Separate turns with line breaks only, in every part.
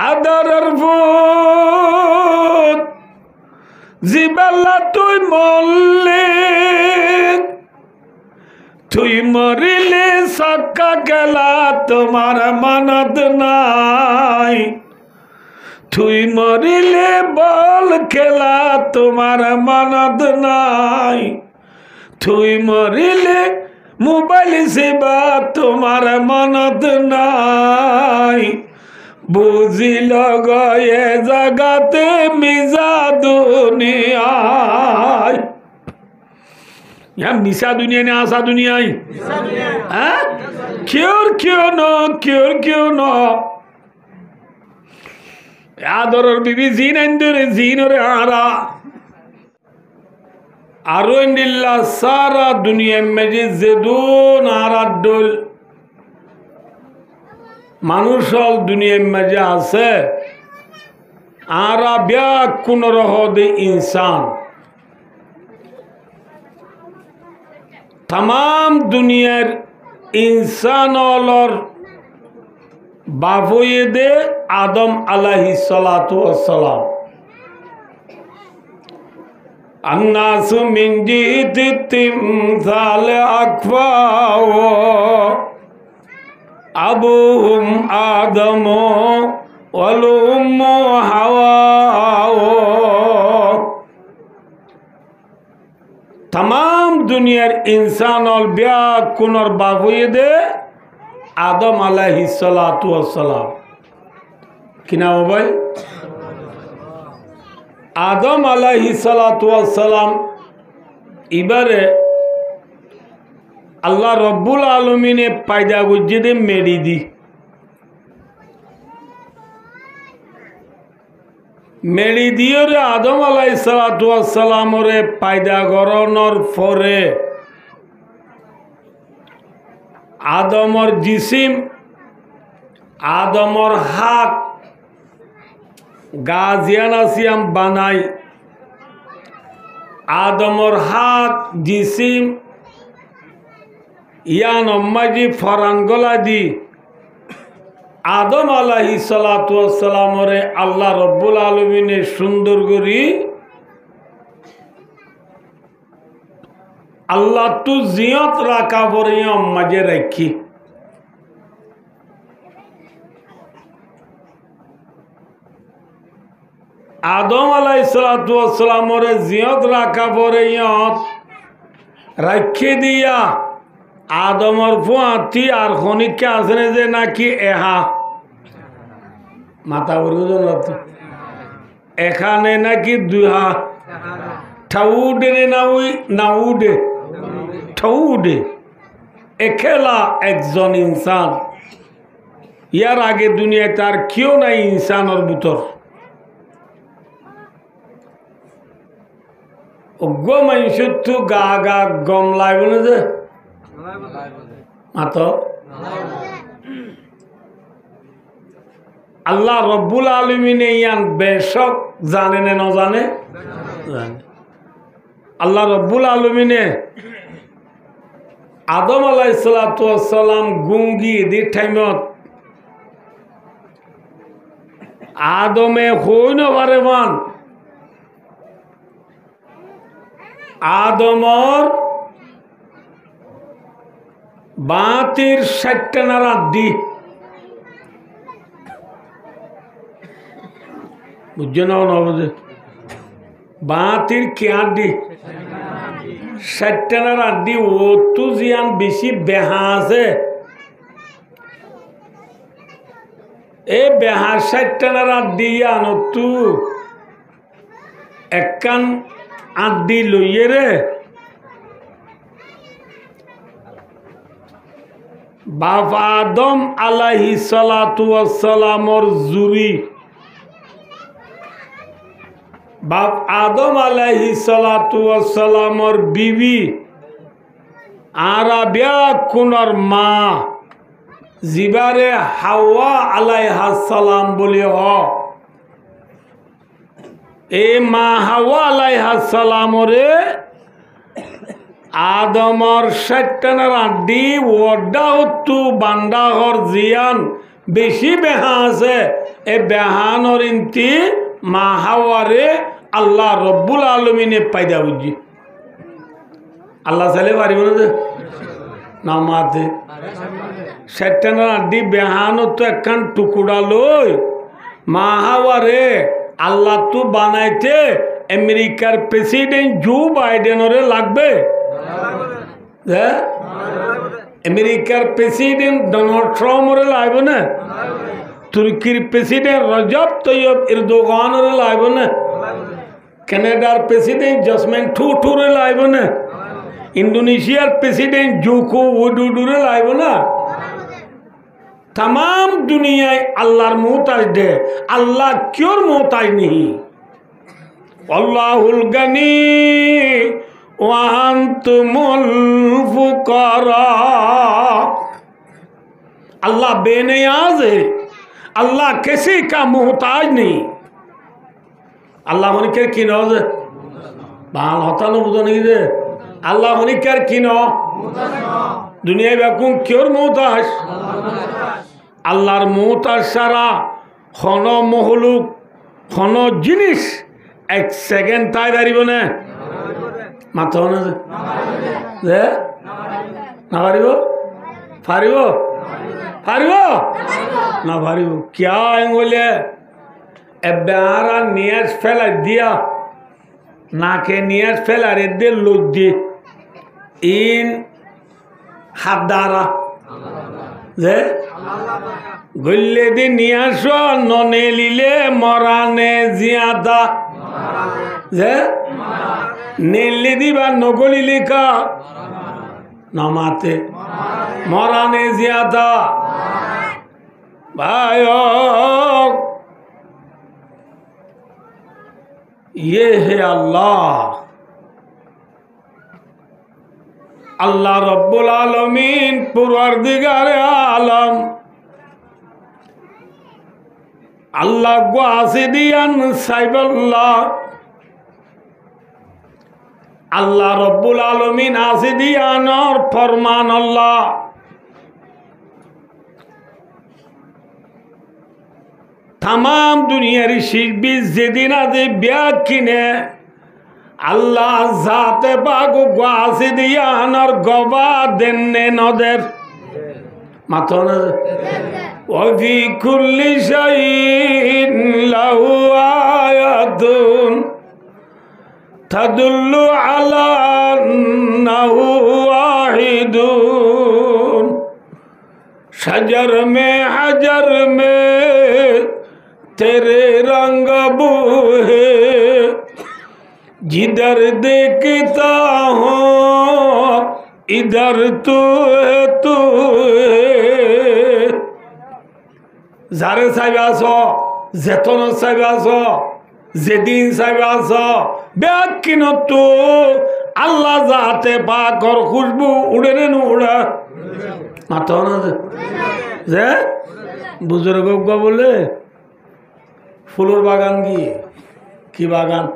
আদরের ফুট জিবাল্লা তুই মরলে, তুই মরিলে সক্কা গেলা তোমার মানত নাই, তুই মরিলে বল খেলা তোমার মানত নাই, তুই মরিলে মোবাইল সেবা তোমার মানত নাই, বুঝিল গয়ে জাগাতে মিজা দুনিয়ায়। মিশা দুনিয়া ने आशा दुनिया क्यों न आदर बीबी जीन अंदर जीन और आरा आरो इंदिल्ला सारा दुनिया में जे जेदून आरा डोल मानुषल दुनिया में जे आसे आरा ब्या कुन रहो दे इंसान तमाम दुनियार इंसान और बाबुए दे आदम अलैहिस्सलातु वस्सलाम अन्नासु मिन जीति तिमसाल अक्फाओ अबूहुम आदमो वल उम्मु हवाओ। तमाम दुनियार इंसान और ब्या कुनर बाबुए दे आदम अलैहिस्सलातु वस्सलाम कि नाम भाई आदम अलैहिस्सलातु वस्सलाम इबारे अल्लाह रब्बुल आलमीने पैदा गुज्जिदे मेरी दी मेरी दियो रे आदम अलैहिस्सलातु वस्सलाम रे पैदा गरनर फरे आदमर जिसिम आदमर हाथ गाजियानासियाम बनाई आदमर हाथ जिसिम यान अम्माजी फरानगला दी आदम अलैहिस्सलातु वस्सलाम रे अल्लाह रब्बुल आलमीने सुंदर करी अल्लाह तू जियत रखा परे मजे रखी आदम अलैहिस्सलातु वस्सलाम रे जियत रखा परे रखी दिया आदमर फुआती और खनिक के आसने जे ना कि एहा माता वर्गजन एखाने ना कि दुहा ठाउडे ने नाउडे ठाउडे एकेला एकजन इंसान यार आगे दुनिया तार क्यों ना इंसान और बुतर गो मंशुत्तु गागा गम लाइबने जे मातो अल्लाह रब्बुल आलमीने यान बेशक जाने ने न जाने अल्लाह रब्बुल आलमीने आदम अलैहिस्सलातु वस्सलाम गुंगी दी टाइमत आदमे होई न बारेमान आदमर बातिर 60টা নাড়া দি বুঝছো না বুঝে বাতির কেয়াদি 60টা নাড়া দি ও তু জিয়ান বেশি বেহা আছে এ বেহা 60টা নাড়া দিয়া ন তু একখান আদি লইয়ে রে बाप आदम अलैहिस्सलातु वस्सलाम और जुरी बाप आदम अलैहिस्सलातु वस्सलाम और बीवी आराबिया कुनर माँ जिबारे हवा अलैहिस्सलाम बोले हो ए माँ हवा अलैहिस्सलाम रे आदमर 60টা আড্ডি ওডা হতু বান্দাহর জিয়ান বেশি বেহা আছে এ বেহানর ইন্তি মা হাওয়ারে আল্লাহ রব্বুল আলমিনে পায়দা বুঝি আল্লাহ চাইলে পারিব না মাতে সেটানা আড্ডি বেহানো তো একখান টুকুরা লই মা হাওয়ারে আল্লাহ তো বানাইতে আমেরিকার প্রেসিডেন্ট জো বাইডেনরে লাগবে হ্যাঁ আমেরিকার প্রেসিডেন্ট ডোনাল্ড ট্রাম্পরে লাগবে না তুর্কির প্রেসিডেন্ট রজব তৈয়ব এরদোগানরে লাগবে না কানাডার প্রেসিডেন্ট জসমিন টুটুরে লাগবে না ইন্দোনেশিয়ার প্রেসিডেন্ট জোকো উইডোডোরে লাগবে না तमाम दुनियाय अल्लाहर मोहताज दे अल्लाह क्यों मोहताज नहीं अल्लाहुल गनी व अंतुमुल फुकरा अल्लाह बेनियाज है अल्लाह किसी का मोहताज नहीं अल्लाह होने कर किनो बाल होता न बुझो नहीं दे अल्लाह होने कर किनो दुनिया बेकुम क्यों मोहताज আল্লাহর মোহতাজ সারা হন মহলুক হন জিনিস এক সেকেন্ড তাই দাঁড়িব না মাথা না যে না পারিব পারিব পারিব না পারিব কিয়া বলে এবারা নিয়াজ ফেলা দিয়া নাকে নিয়াজ ফেলার এদে লোক দিয়ে ইন হাত দ্বারা যে গল্লে দি নিয়ে আসো ননে লিলে মরানে জিয়াদা যে নেলে দিবা নগলিলে কা নমাতে মরানে জিয়াদা ভাই ये है अल्लाह अल्लाह रब्बुल आलमीन पुरवरदिगारे आलम अल्लाह ग्वासिदियन साइबल्लाह अल्लाह रब्बुल आलमीन आसिदियन और फरमान अल्लाह तमाम दुनिया ऋषि जेदिन आदि ब्याकिने अल्लाह जाते बागु ग्वासिदियन और गवा देने नदर माथो न وفي كل شيء له آية تدل على أنه واحد शजर में हजर में तेरे रंग बू है जिधर देखता हूँ इधर तू है तू है जारे साहिब आसो जेतन साहिब आसो जेदिन साहिब आसो बेकिन तो अल्लाह जाते पाक और खुशबू उड़े न उड़ा मातो ना जे बुजुर्ग को बोले फुलर बागान की बागान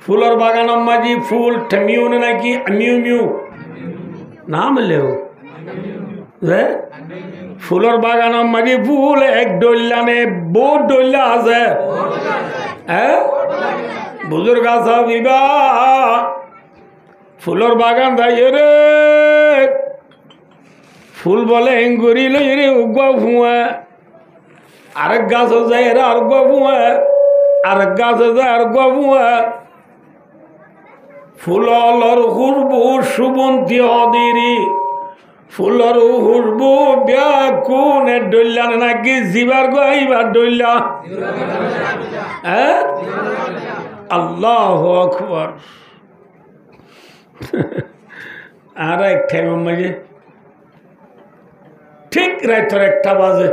फुलर बागान अम्मा जी फूल ठमियो ने ना की अमियो मियो नाम ले जे फुलर बागान माजी फूल एक डोल्ला ने बहुत डोल्ला আছে হ্যাঁ বুজুর্গ সাহিবা ফুলর বাগান দাইয়ে রে ফুল বলে এঙ্গুরি লই রে উগা ফুয়া আরেক গাছ যায় এরা আর গা ফুয়া আরেক গাছ যায় আর গা ফুয়া ফুলর খুরবু সুবন্তি হদিরি ফুলর হুরবু ব্যাকুন ডইলা নাকি জিবার গাইবার ডইলা হ্যাঁ আল্লাহু আকবার আর এক টাইম মাঝে ঠিক রাতের 1টা বাজে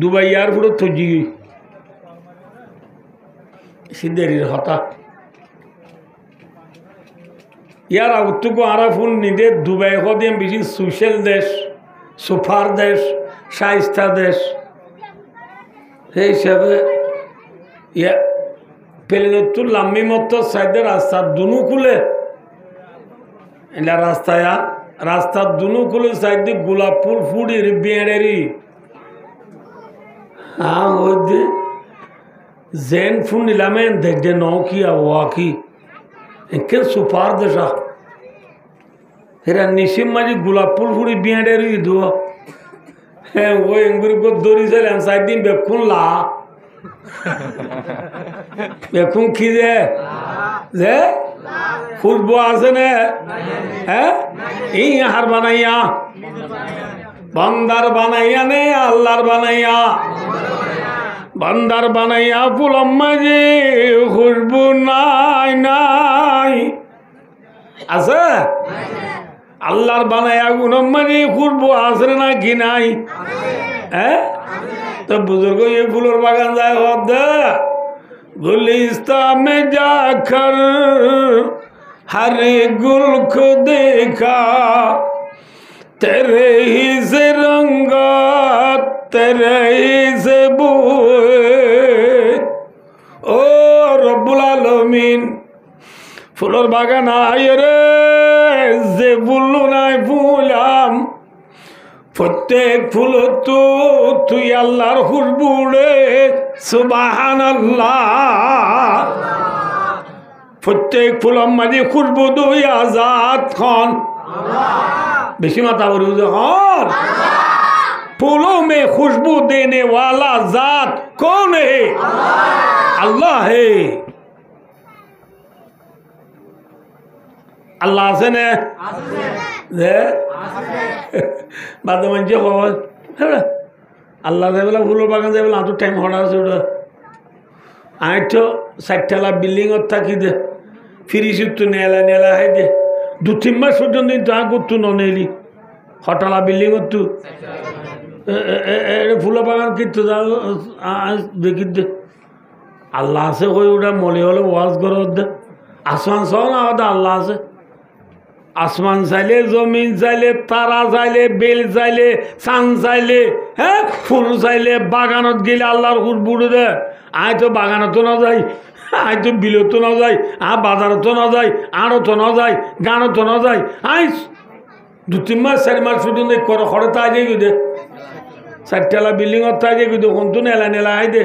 দুবাই এয়ারপোর্ট থজি সিদ্ধেরির হতা यार उत्तु को आरा फूल निदे दुबई को दिए बिजी सोशल देश सुफार देश शाइस्ता देश हे सब ये पहले तो लम्बी मत साइड रास्ता दोनों कुले इला रास्ता दोनों कुले साइड गुलाब फूल फूडी रिबियरी हाँ वो दे জেন ফোন নিলামেন দেখে নকিয়া ওয়াকি একে সুপার দেশা এরা নিশিম মাঝি গোলাপ ফুল ফুড়ি বিয়াডের দু হ্যাঁ ওই এঙ্গুরি গো দড়ি ছিলেন সাত দিন বেক্ষণ লা বেক্ষণ কি যে ফুটবো আছে না হ্যাঁ এই হার বানাইয়া বান্দার বানাইয়া নে আল্লাহর বানাইয়া বান্দার বানাইয়া ফুলম মাঝে খুশবু নাই নাই আছে আল্লাহর বানাইয়া গুনম মাঝে খুশবু আছে না কি নাই হ্যাঁ তো বুজুর্গ এই ফুলের বাগান যায় হদ गुलिस्ता में जाकर हर गुल को देखा तेरे ही से रंगा तेरे ही से बुए ओ रब्बुल आलमीन ফুলের বাগান আয় রে যে ফুল নাই ফুলাম প্রত্যেক ফুল তো তুই আল্লাহর খুশবু রে সুবহানাল্লাহ প্রত্যেক ফুলের মাঝে খুশবু দুই আজাদ খান বেশি মাথা বলি খন फूलों में खुशबू देने वाला जात कौन है अल्लाह है अल्लाह আছে না যে বাদ মানে খবর আল্লাহ যাইবেলা ফুলের বাগান যাইবেলা আতো টাইম হড়া আছে ওটা আই তো 60 বিল্ডিং থাকি দে ফিরিস তো নেলা নেলা হয় দে 2-3 মাস পর্যন্ত তো আগত নেলি হটালা বিল্ডিং তো ফুলের বাগান কিন্তু দেখি দে আল্লাহ আছে ওই ওটা মনে হলে ওয়াজ করো দে আসমান সহ না আল্লাহ আছে আসমান চাইলে জমিন চাইলে তারা চাইলে বেল চাইলে চান চাইলে হ্যাঁ ফুল চাইলে বাগানত গেলে আল্লাহর খুশবু দে আয় তো বাগানতো না যাই আয় তো বিলতো না যাই বাজারতো না যাই আড়তো না যাই গানতো না যাই আয় 2-3 মাস 4 মাস পর্যন্ত করে খড়ে তা যাই দে 4 বিল্ডিং তা যাই দে কোন তো নেলা নেলা আই দে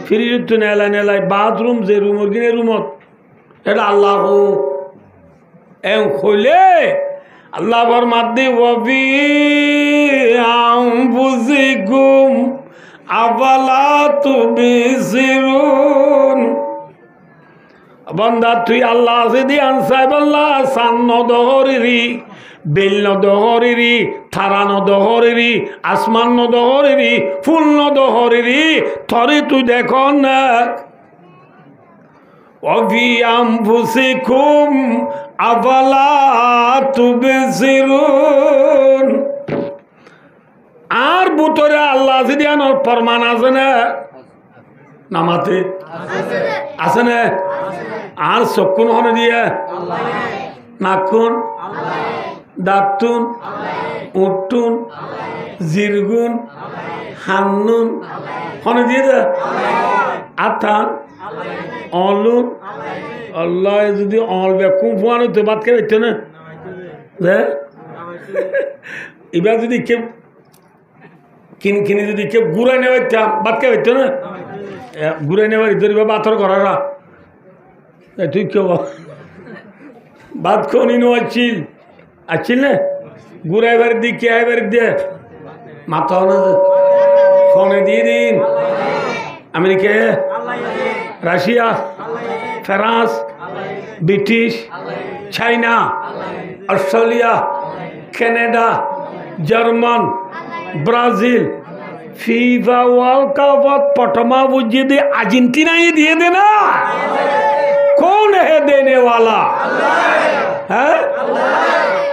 ফ্রিজ তো নেলা নেলাই বাথরুম যে রুমের কিনে রুমত এটা আল্লাহ এম খুলে আল্লাহ ফরমাতে ওয়াফি আনফুসিকুম আফালা তুবসিরুন বান্দা তুই আল্লাহ আছে দি আনসাইব আল্লাহ সান নদহরিরি বেল নদহরিরি থারা নদহরিরি আসমান নদহরিরি ফুল নদহরিরি থরে তুই দেখো না وفي أنفسكم أفلا تبصرون আর ভিতরে আল্লাহ যদি আনার ফরমান আছে না নামাতে আছে না আর চক্ষুন হনে দিয়ে নাকুন দাঁতুন উঠুন জিরগুন হান্নুন হনে দিয়ে দে আথান অলুন আল্লাহ যদি অল বেকুম ফুয়ানো তো বাদ খেয়ে বেচতো না এবার যদি কেউ কিনে যদি কেউ ঘুরাই নেওয়া বাদ খেয়ে বেচতো না ঘুরাই নেওয়ার ইতর বাথর করারা তুই কেউ বাদ খনি নো আছিল না ঘুরাইবার দি কে আইবার দিয়ে মাথা না ফোনে দিয়ে দিন America Russia France British China Australia Canada German Brazil FIFA world cup पटमा बुझे दे अर्जेंटीना ही दिए देना कौन है देने वाला है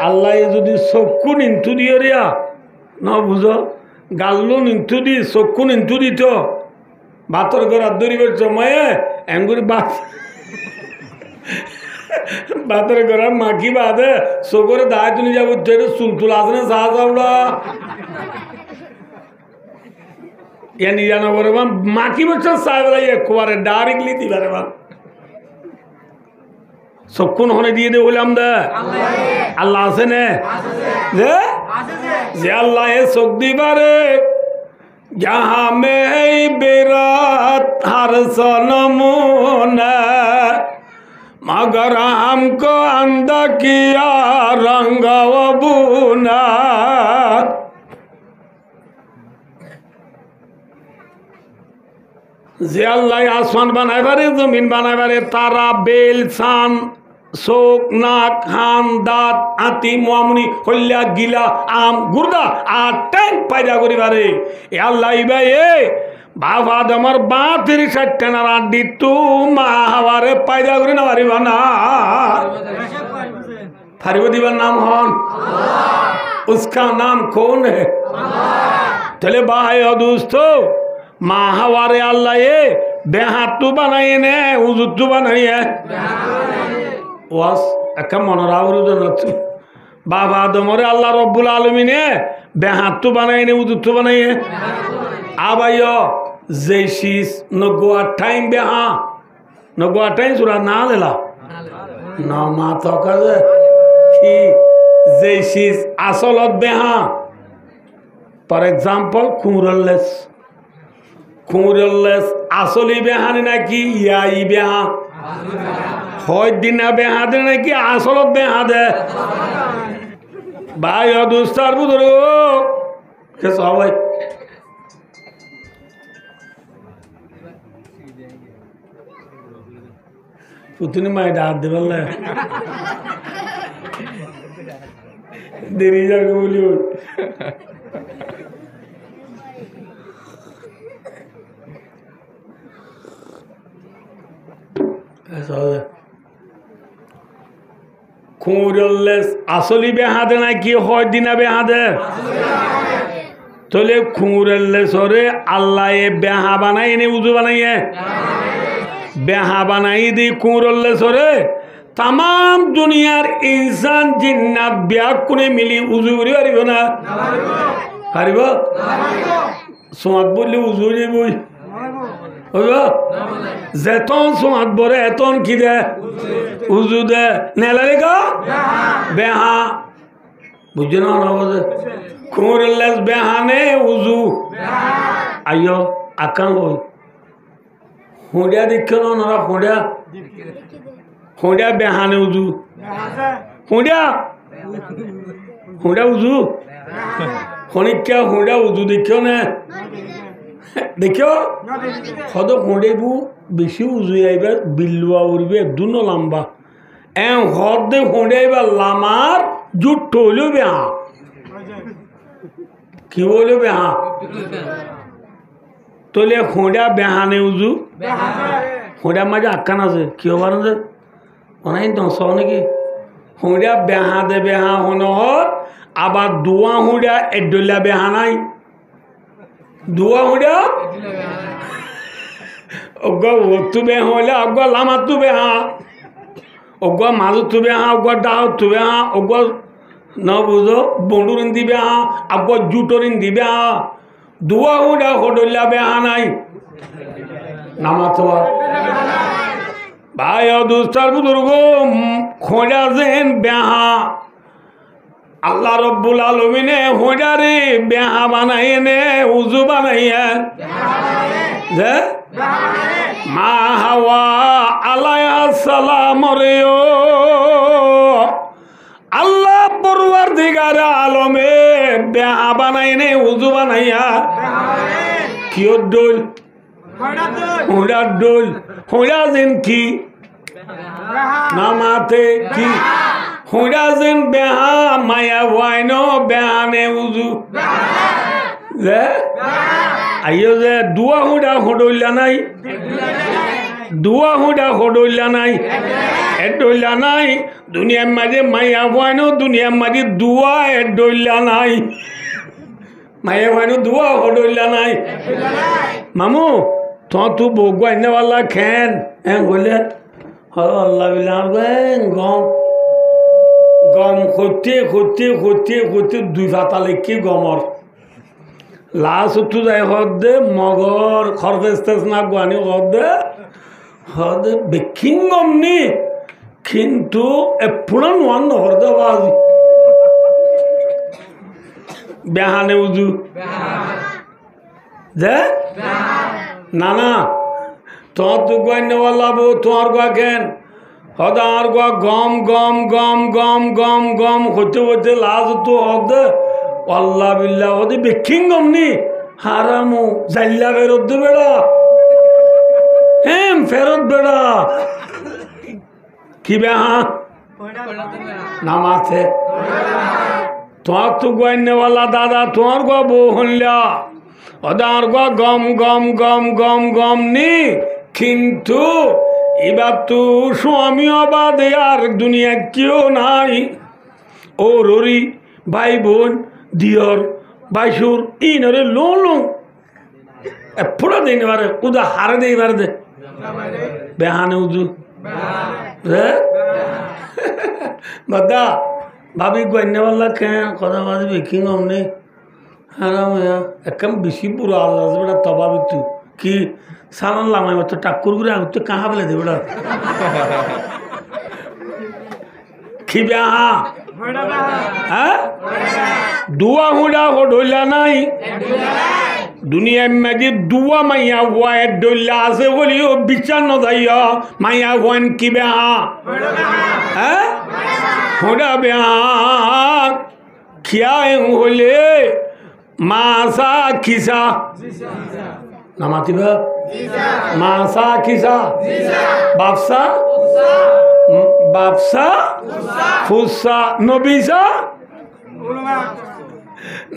अल्लाह ये जो सबको निंतु दिए रिया ना बुझो गाल्लो निंतु दी सबको निंतु दी तो बातर घर अदरीबर समय एंगुरी बात बातर घर माखी बात है सोगरे दाय तुनी जब तेरे सुलतुलासने साहसावड़ा यानी जाना बरबान माखी बच्चा साहबला ये कुवारे डायरेक्टली थी बरबान सबकुन होने दिए दे उलम दे अल्लाह से ने जे अल्लाह ये सुख दी बारे जहाँ में है हर सनमुना मगर हमको अंधा किया रंग बुना। जे अल्लाह आसमान बनाए बारे जमीन बनाए बारे तारा बेल सान शोक नाक हान दात आती मुआमुनी हल्ला गिला आम गुर्दा আর ট্যাঙ্ক পায়দা করি বারে এ আল্লাহ ইবাই এ বাপ আদমর 32 টানার আড্ডি তু মা হাওয়ারে পায়দা করি না পারিবা না ফারিব দিবার নাম হন আল্লাহ उसका नाम कौन है अल्लाह। चले भाई और दोस्तों माँ हवारे अल्लाह ये बेहातु बनाए ने उजुतु बनाई है वास अक्का मनोरावरु जनतु बाबा आदमरे अल्लाह रब्बुल आलमीने बेहातु बनाई ने उजुतु बनाई है आबायो जेशिस नगोआ टाइम बेहा नगोआ टाइम सुरा ना लेला ना माता करे कि जेशिस असलत बेहा फॉर एग्जांपल कुरल्लेस असली बेहानी ना कि याई बेहा হয় দিনা বেহা দে নাকি আসলত বেহা দে ভাই অদুস্তার বুদর কে সবাই পুতুনি মাই ডাক দে বললে দেরি যাবে বলি খুঁড়লেস আসলি বেহাদে নাকি হয় দিনা বেহাদে তোলে খুঁড়লেস ওরে আল্লাহ এ বেহা বানাই নে উজু বানাইয়ে বেহা বানাই দি খুঁড়লেস ওরে তাম দুনিয়ার ইনসান জিন্নাত ব্যাগ কোনে মিলি উজু করি পারিব না পারিব সোমাত বললে উজু বই যেতন সোমাত বরে এতন কি দে উজু দে নেলারে গা বেহা বুঝছে না বুঝে খুঁড়লেস বেহানে উজু আইয় আকান বই হুঁড়িয়া দেখছ না হুঁড়িয়া হুঁড়িয়া বেহানে উজু হুঁড়িয়া হুঁড়িয়া উজু খনিকা হুঁড়িয়া উজু দেখিও না দেখিও সদ হুঁড়েবু বেশি উজু আইবার বিল্লুয়া উড়বে দুনো লম্বা হদ দে হুঁড়ে আইবার লামার জুট হইলেও বেহা কি বললো বেহা তোলে হুঁড়া বেহানে উজু হুঁড়া মাঝে আক্কান আছে কি হবার অনেক দশ নাকি হুঁড়া বেহা দে বেহা হনহর আবার দুয়া হুঁড়া এডলা বেহা নাই দুয়া হুঁড়া অগ ওতু বেহা হলে অগ লামা তু বেহা অগ মাজু তু বেহা অগ ডাহ তু বেহা অগ ন বুঝো বন্ডুরিন দি বেহা অগ জুটরিন দি বেহা দুয়া হুঁড়া হডল্লা বেহা নাই নামা তোমা ভাই দুস্তার বুজুর্গ খোঁজা যেন বেহা আল্লাহ রব্বুল আলমিনে হোঁজারে বেহা বানাই নে উজু বানাইয়া যে মা হাওয়া আলাইহিস সালাম রে ও আল্লাহ পরওয়ারদিগার আলমে বেহা বানাই নে উজু বানাইয়া কিয় দোল হুঁড়ার দোল হুঁড়া যেন কি নামাতে কি হুঁড়া যেন বেহা মায়া ওয়াইন বেহানে উজু যে আইও যে দুয়া হুঁড়া হডইলা নাই দুয়া হুঁড়া হডইলা নাই এডইলা নাই দুনিয়ার মাঝে মায়া ওয়াইন দুনিয়ার মাঝে দুয়া এডইলা নাই মায়া ওয়াইন দুয়া হডইলা নাই মামু তু বগুয়া ইন্দাওয়াল্লা খেন বললে আল্লাহ গম গম করতে করতে করতে করতে দুই পাতা লেখি গমর লাশ উঠু যায় হদে মগর খরফেস্তেস না গুয়ানি হদে বেকিং গমনি কিন্তু এপুরা নোয়ান নহরদে বাজি বেহানে উজু যে না না তোমার তো গয়নাওয়ালা বউ তোমার গা কেন হদার গা গম গম গম গম গম গম হতে হতে লাজ তো হদে আল্লাহ বিল্লাহ হদে বেক্ষিং গমনি হারামু জাল্লা ফেরত দে বেড়া হ্যাঁ ফেরত বেড়া কি বেহা নাম আছে তোমার তো গয়নাওয়ালা দাদা তোমার গা বউ হইলা ওদার গা গম গম গম গম গম নি কিন্তু এবার তো স্বামী অবাদে আর দুনিয়া কেউ নাই ও ররি ভাই বোন দিয়র বাইশুর ইনরে লো লো পুরো দিন এবারে উদা হারে দে এবারে দে বেহানে উজু বাদা ভাবি গয়নাওয়ালা কেন কথা বাজবে কি নমনে হারাম একদম বেশি পুরো আল্লাহ বেটা তবাবি তুই কি সালান লামাই তো টাক্কুর করে আগুতে কাহা বেলে দে বেটা কি বেহা হ্যাঁ দুয়া হুডা হইলা নাই দুনিয়ার মাঝে দুয়া মাইয়া হুয়া ডইলা আছে বলিও বিচার নদাইয়া মাইয়া হুয়ান কি বেহা হ্যাঁ হুডা বেহা খিয়া হলে মাসা খিসা নামাতিবা মাসা খিসা বাপসা বাপসা ফুসা নবিসা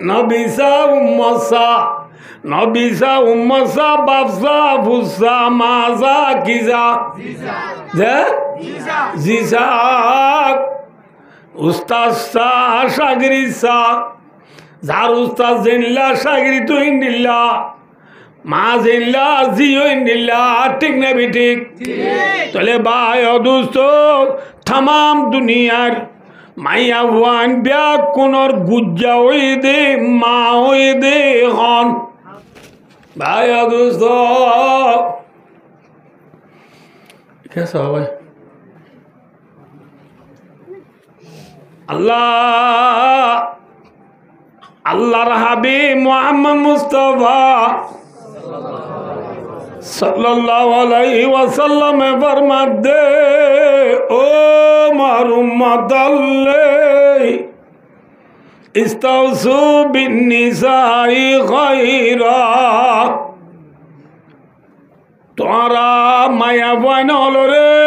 নবিসা উম্মসা নবিসা উম্মসা বাপসা ফুসা মাসা খিসা জিসা উস্তাদ সা সাগরি সা যার উস্তাদ জেনিলা সাগরি তো ইন্দিল্লা মা জেনিলা জিও ইন্দিল্লা ঠিক না ঠিক তাহলে ভাই অদুস্ত তাম দুনিয়ার মাইয়া ওয়ান ব্যাগ কোনর গুজ্জা ওই দে মা ওই দে হন ভাই অদুস্ত কেসা ভাই আল্লাহ আল্লাহর হাবিব মুহাম্মদ মুস্তাফা সাল্লাল্লাহু আলাইহি ওয়াসাল্লাম ফরমাতে ও মার উম্মত আল্লাহ ইস্তাউসু বিন্নিসাই খায়রা তোরা মায়া বয়ন হলো রে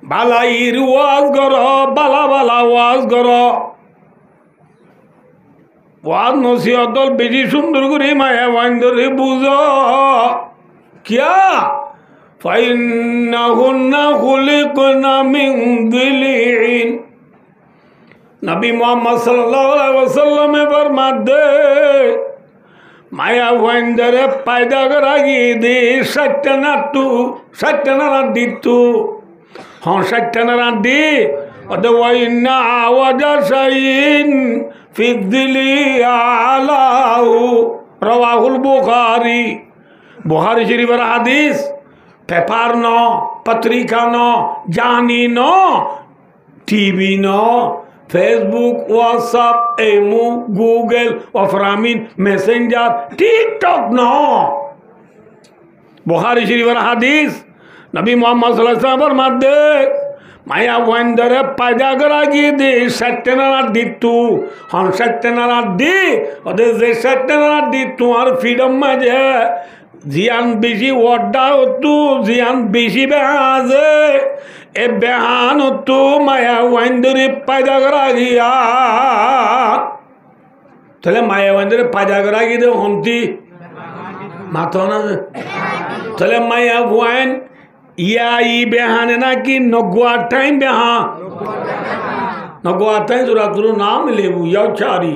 বালাইর ওয়াজ কর বালা বালা ওয়াজ কর ওয়াজ নসিহত বেশি সুন্দর করে মায়া ওয়াইন ধরে বুঝ কিয়া ফাইন্নাহুন্না খুলিকনা মিন দিলিন নবী মুহাম্মদ সাল্লাল্লাহু আলাইহি ওয়াসাল্লামে ফরমাতে মায়া ওয়াইন ধরে পয়দা করা গিয়ে দে সত্যনা দিতু হ্যাঁ সত্যনা রাড্ডি ওয়াইন্না আওয়াজা শাইন ফিদ্দিলি আলাহু রাওয়াহুল বুখারী বুখারী শরীফের হাদিস পেপার ন পত্রিকা ন জানি ন টিভি ন ফেসবুক হোয়াটসঅ্যাপ এমু গুগল অফরামিন মেসেঞ্জার টিকটক ন বুখারী শরীফের হাদিস নবী মুহাম্মদ সাল্লাল্লাহু আলাইহি ওয়াসাল্লামের মধ্যে মায়া ওয়াইন্দরে পায়দা করা গিয়ে দে সত্যনারা দিতু হন সত্যনারা দি ওদের যে সত্যনারা দি তোমার ফ্রিডম মাঝে জিয়ান বেশি ওয়াড্ডা হতু জিয়ান বেশি বেহাজে এ বেহান হতু মায়া ওয়াইন্দরে পায়দা করা গিয়া তাহলে মায়া ওয়াইন্দরে পায়দা করা গিয়ে দে হন্তি মাথা না তাহলে মায়া ওয়াইন ইয়া ই বেহানে নাকি নগুয়া টাইম বেহা নগুয়া টাইম জোরা তোর নাম লেবু ইয়াচারি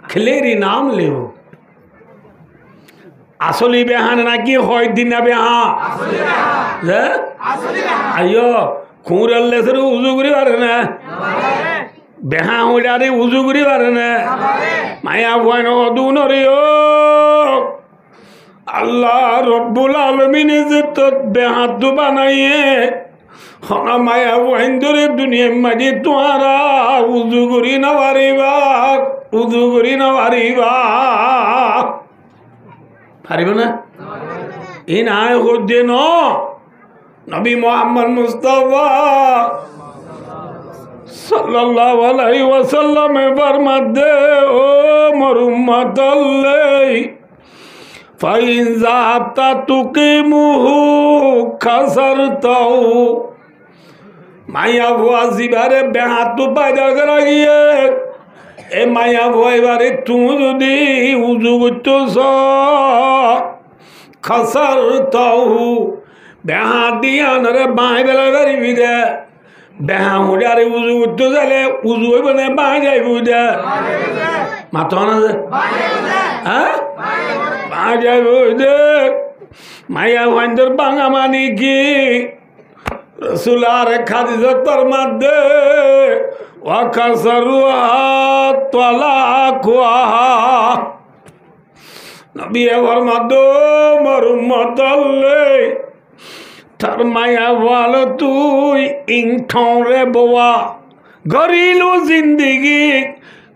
খেলেরি নাম লেবু আসলি বেহানে নাকি হয় দিনা বেহা আইয়ো খুঁড়লে সে উজু করি পারে না বেহা হইলে উজু করি পারে না মায়া ভয় নদুনরে আল্লাহ রব্বুল আলমিন যে তোর বেহাত বানাইয়ে হনা মায়া ওয়াইন্দরে দুনিয়া মাঝে তোমারা উজু করি না পারিবা উজু করি না পারিবা পারিব না এই নাই হদ্দে ন নবী মুহাম্মদ মুস্তাফা সাল্লাল্লাহু আলাইহি ওয়াসাল্লাম ফরমাতে ও মোর উম্মতাল্লাই ফাইন যাবতা তুকিমুহু খাসারতাউ মায়া ভুয়া জিবারে বেহাতু পায়দা করা গিয়ে এ মায়া ভুয়াইবারে তুমি যদি উজু করতেছ খাসারতাউ বেহা দিয়া নরে বাঁই বেলা পারিবি দে বেহা হুডারে উজু করতে যাইলে উজু হইব না বাঁই যাইব দে মাথা না যে হ্যাঁ বাঁই যাইব দে মায়া ভুয়াইন্দর বাঙা মানি কি রসুলার খাদিজার মধ্যে ওয়াকাসারুহা তালাকুহা নবী এর মধ্যে মোর উম্মতাল্লাই তার মায়া বলো তুই ইং ঠরে বোয়া গরিলু জিন্দিগি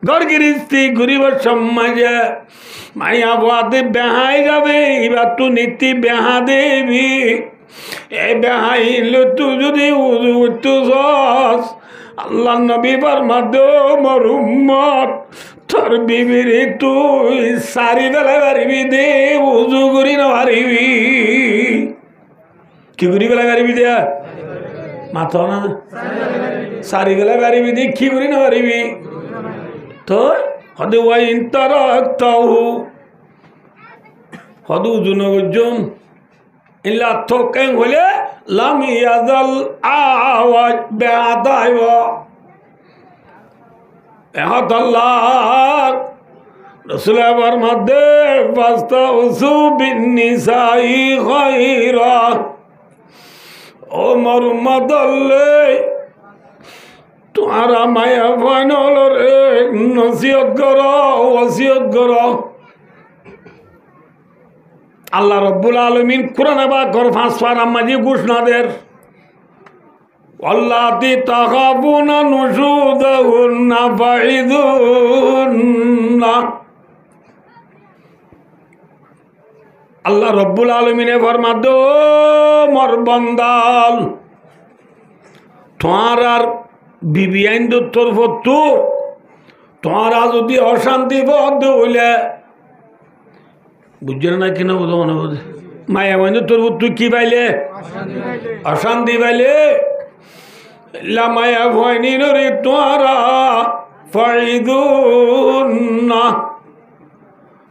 গরগিরিস্তি ঘুরিব সমাজে মায়া বাদে বেহাই যাবে এবার তু নীতি বেহা দেবি এ বেহাইল তু যদি উজু উঠছস আল্লাহ নবী ফরমাতো মোর উম্মত তোর বিবিরে তুই সারি বেলা পারিবি দে উজু করি না পারিবি কি করি বেলা পারিবি দে মাথা না সারি বেলা পারিবি দে কি করি না পারিবি তো হদে ওয়াই ইন্তারাক্তাহু হদু উজু নগজুম ইল্লা থোকেন হলে লাম ইয়াজাল আওয়াজ বেআদাইব এহাদাল্লাহ রাসূলের মধ্যে ফাস্তাউসু বিন্নিসাই খায়রা ও মোর উম্মতাল্লাই তোমারা মায়া ফাইনাল রে নসিহত করো ওসিয়ত করো আল্লাহ রব্বুল আলামিন কোরআনে পাকের 5 পারা মাঝে ঘোষণা দেন আল্লাতি তাখাবুনা নুশুদাহুন্না ফাইদুন্না আল্লাহ রব্বুল আলামিনে ফরমাদো মোর বান্দাল তোমার বিবি আইন তরফ তো তোমারা যদি অশান্তি বদ্ধ হইলে বুঝছেন না কিনা বোধ মনে বোধ মায়া বন্ধু তোর তুই কি পাইলে অশান্তি পাইলে মায়া ভয়নি রে তোরা ফাইদুন্না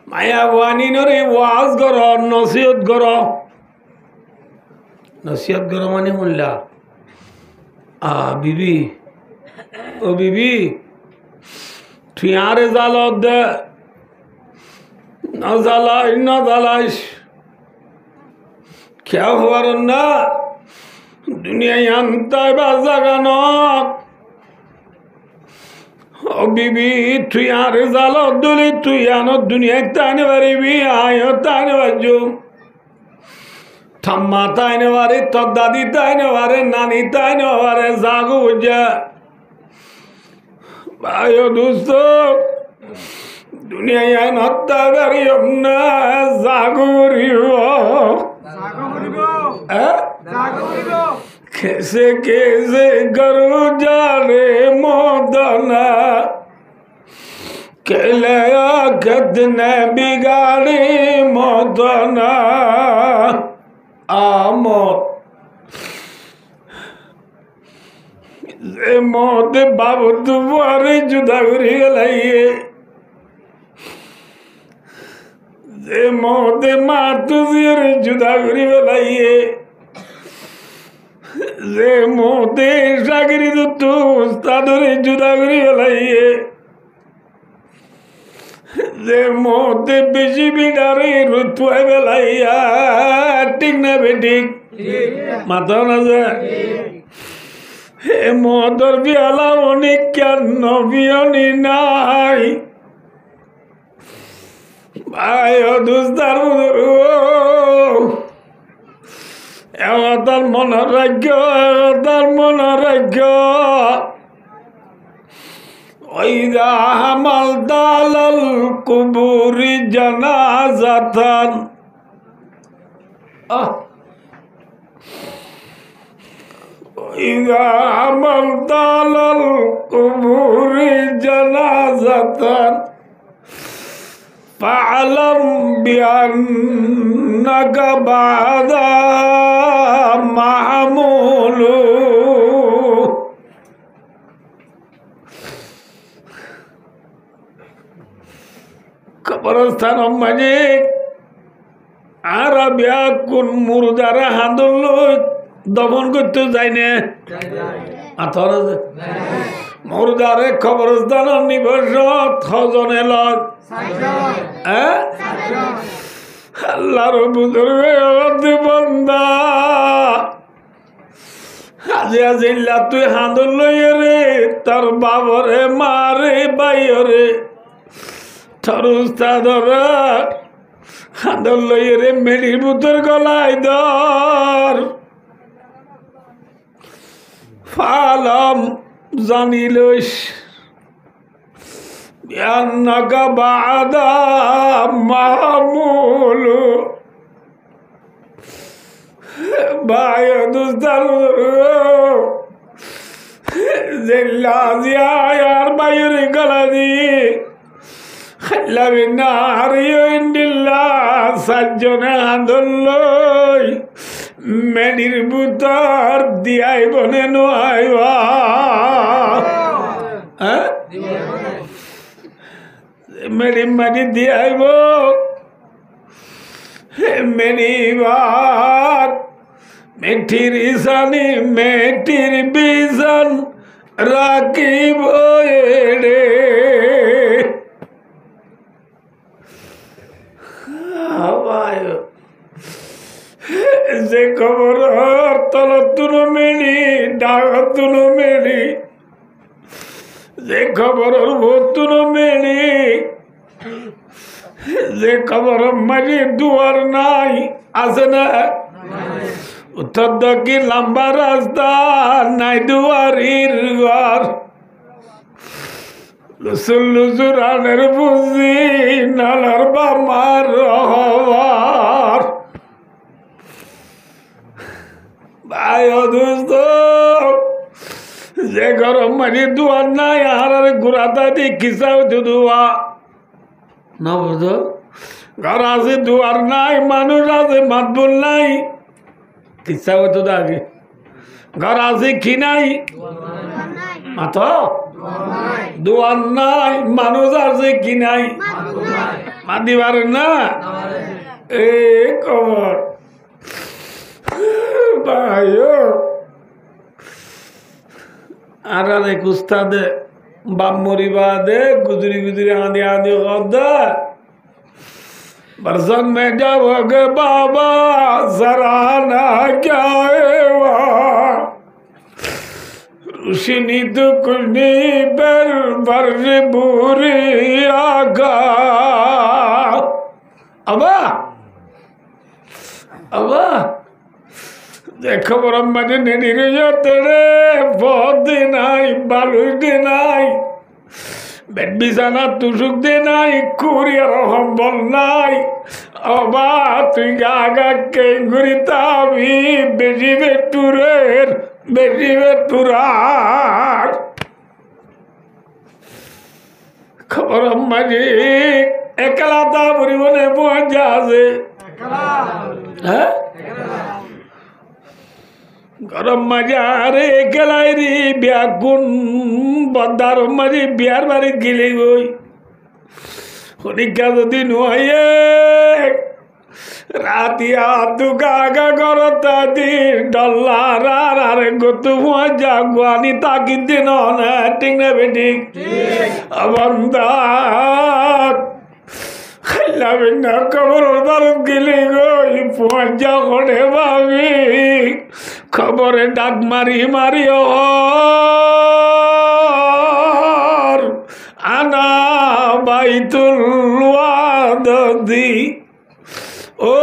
মায়া ভয়নি রে ওয়াজ কর নসিহত কর নসিহত কর মানে বললা বিবি ও বিবি তুই আরে জালত দে না জ্বালাই না জ্বালাইস খেয়া হওয়ার না দুনিয়ায় আনতাই বা জাগানো ও বিবি তুই আর জালত দলি তুই আনো দুনিয়ায় তাইনে পারিবি আয় তাইনে পারজু ঠাম্মা তাইনে পারে তোর দাদি তাইনে পারে নানি তাইনে পারে জাগু বুঝা ভাই দোস্ত দুনিয়ায় নত্তা করিম না জাগরিব কেসে কেসে গরু জানে মদনা কেলে কতনে বিগাড়ি মদনা আমত যে মদ বাবদ বারে জুদা করি গেলাইয়ে যে মদে মা তুজির জুদা করি বেলাইয়ে যে মদে চাকরি তো উস্তাদরে জুদা করি বেলাইয়ে যে মদে বেশি বিডারে রুতুয়াই বেলাইয়া ঠিক না বেঠিক মাথা না যায় হে মদর বিয়ালা অনেক কেন বিয়নি নাই ভাই দুস্তার তার মনের রাজ্য তার মনের রাজ্য ওই হামাল দালাল কুবুরি জানাজাতান ইযা আমালতাল কুবুরি জানাজাতান ফাআলাম বিআন্নাকা বাদা মাহমুলু। কবরস্থান মাঝে আর কোন মুর্দারা হাঁদল দমন করতে যায় না, মুর্দারে কবরস্থান নিবস ছজনে লগ আল্লাহর বুজুর্গ বন্দা আজি আজিল্লা তুই হাঁদল লইয়ে রে তোর বাবরে মারে বাইরে তোর উস্তাদরা হাঁদল লইয়ে রে মেডির বুতর গলায় ধর ফালাম জানিলস বিআন্নাকা বাদা মাহমুলু। ভাই দুস্তার জেল্লা জিয়ার বাইরে গলা দিয়ে সাতজনে আন্দোলন মেডির বুতর দিয়াই বনে নোয়াইবা মেডি মাটি দিয়াইব মেডিবার মেঠির ইসানি মেঠির বিজন রাখিব এড়ে। যে খবর তলতুন মেলি ডাকতুন মেলি, যে খবর ভতুন মেলি, যে খবর মাঝে দুয়ার নাই আছে না উত্তর দক্ষিণ লম্বা রাস্তা নাই দুয়ারির ঘর লুসুল লুসুরানের বুঝি নালার বামার রহবার। ভাই দোস্ত যে গরম মাঝে দুয়ার নাই আর ঘুরাতা দিয়ে খিসা দুয়া না বুঝো ঘর আছে দুয়ার নাই মানুষ আছে মাতবুল নাই কিসা হতো আগে ঘর আছে কি নাই মাত দুয়ার নাই মানুষ আছে কি নাই মাতিবার না এ খবর ভাই আর এক উস্তাদে বাপ মরিবা দে গুজরি গুজরি আঁধি আঁধি দে बरसन में जाओगे बाबा सराहना क्या रुशिनी तो कुछ नहीं पर वर्ष बुरी आगा अबा अबा देखो ब्रह्मा जी ने निरजा तेरे बहुत दिन आई बालूस दिन आई বেড বিছানা তুষুক দে নাই কুরিয়ার সম্বল নাই অবা তুই গা গা কেঙ্গুরি তাবি বেশি বেটুরের বেশি বেটুরার খবর মাঝি একলা তা পরিবনে পৌঁছা আছে হ্যাঁ গরম মাজা রে গেলাই রে বিয়া গুণ বদার মাঝে বিয়ার বাড়ি গেলে গই হরিকা যদি নুয়ে রাতিয়া দুগা গা করতা দি ডল্লার আর গতু মজা গুয়ানি তাকি দিন না ঠিক না বেঠিক বন্দা খাইলাবিনা খবর বারত গেলে গই পৌঁছা করে ভাবি খবরে ডাক মারি মারি আনা বাইতুল ওয়াদি ও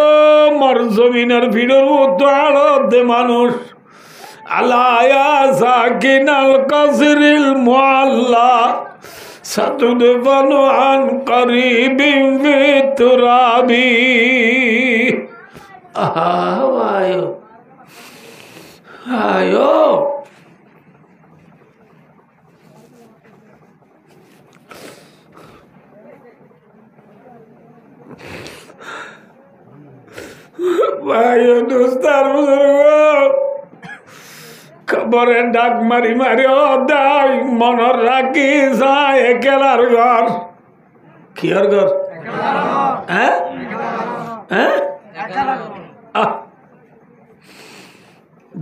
মর জমিনের ভিড়ের মতো আড়তে মানুষ আলায়া সাকিনাল কাসরিল মুআল্লা সাতুদফানু আন করিবিন বিতুরাবি आयो आयो भाइयो दोस्तार बुजुर्ग खबरें डाक मारी मारी दाई मनर राखी जाए एकेलार घर कियर घर हैं हैं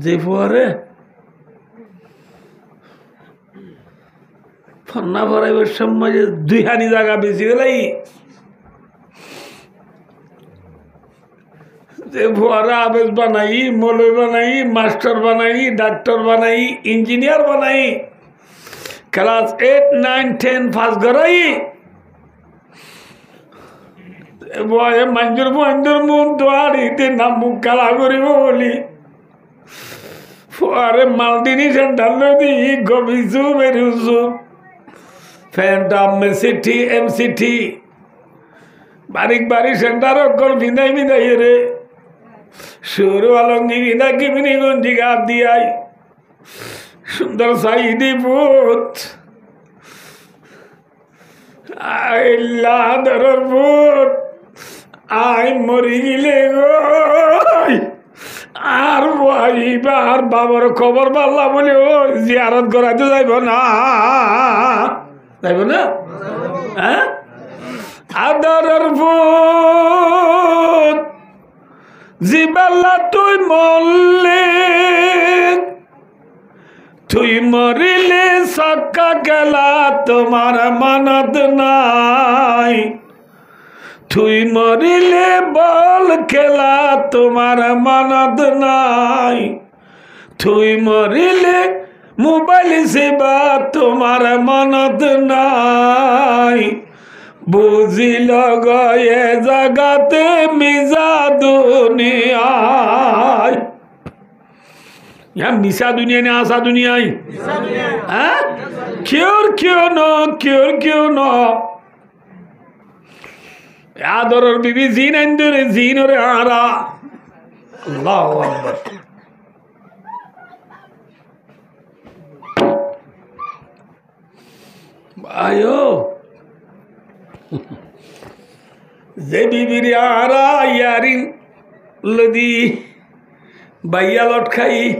যে পরে ফন্না পড়াইবার সময় যে দুইখানি জায়গা বেশি গেলাই যে ভুয়ারা আবেজ বানাই মৌলবি বানাই মাস্টার বানাই ডাক্তার বানাই ইঞ্জিনিয়ার বানাই ক্লাস 8, 9, 10 পাস করাই বয়ে মঞ্জুর মঞ্জুর মুখ দোয়ারিতে নাম মুখ কালা করিব বলি ফুয়ারে মালদিনী সেন্টার নদী গবিছু বেরুছু ফ্যান্টাম সিটি এমসিটি বারিক বাড়ি সেন্টার অকল বিদায় বিদায় রে সুরু আলঙ্গি বিদা কিমিনি গঞ্জি গাত দিয়াই সুন্দর সাইদি পুত আইল্লা ধরর পুত আই মরি গিলে গো আর আর বাবার খবর পাল্লা বলে ও জিয়ারত করাতে যাইব না হ্যাঁ আদরের ভূত জিবাল্লা তুই মরলে তুই মরিলে সক্কা গেলা তোমার মানত নাই তুই মরিলে বল খেলা তোমার মানত নাই তুই মরিলে মোবাইল সেবা তোমার মানত নাই বুঝিল গয়ে জাগাতে মিজা দুনিয়ায় মিশা দুনিয়া ने आशा दुनिया क्यों न आदर बीबी जीन अंदर जीन और आरा अल्लाह अकबर आयो जे बीबी रे आरा यारिन लदी भैया लौट खाई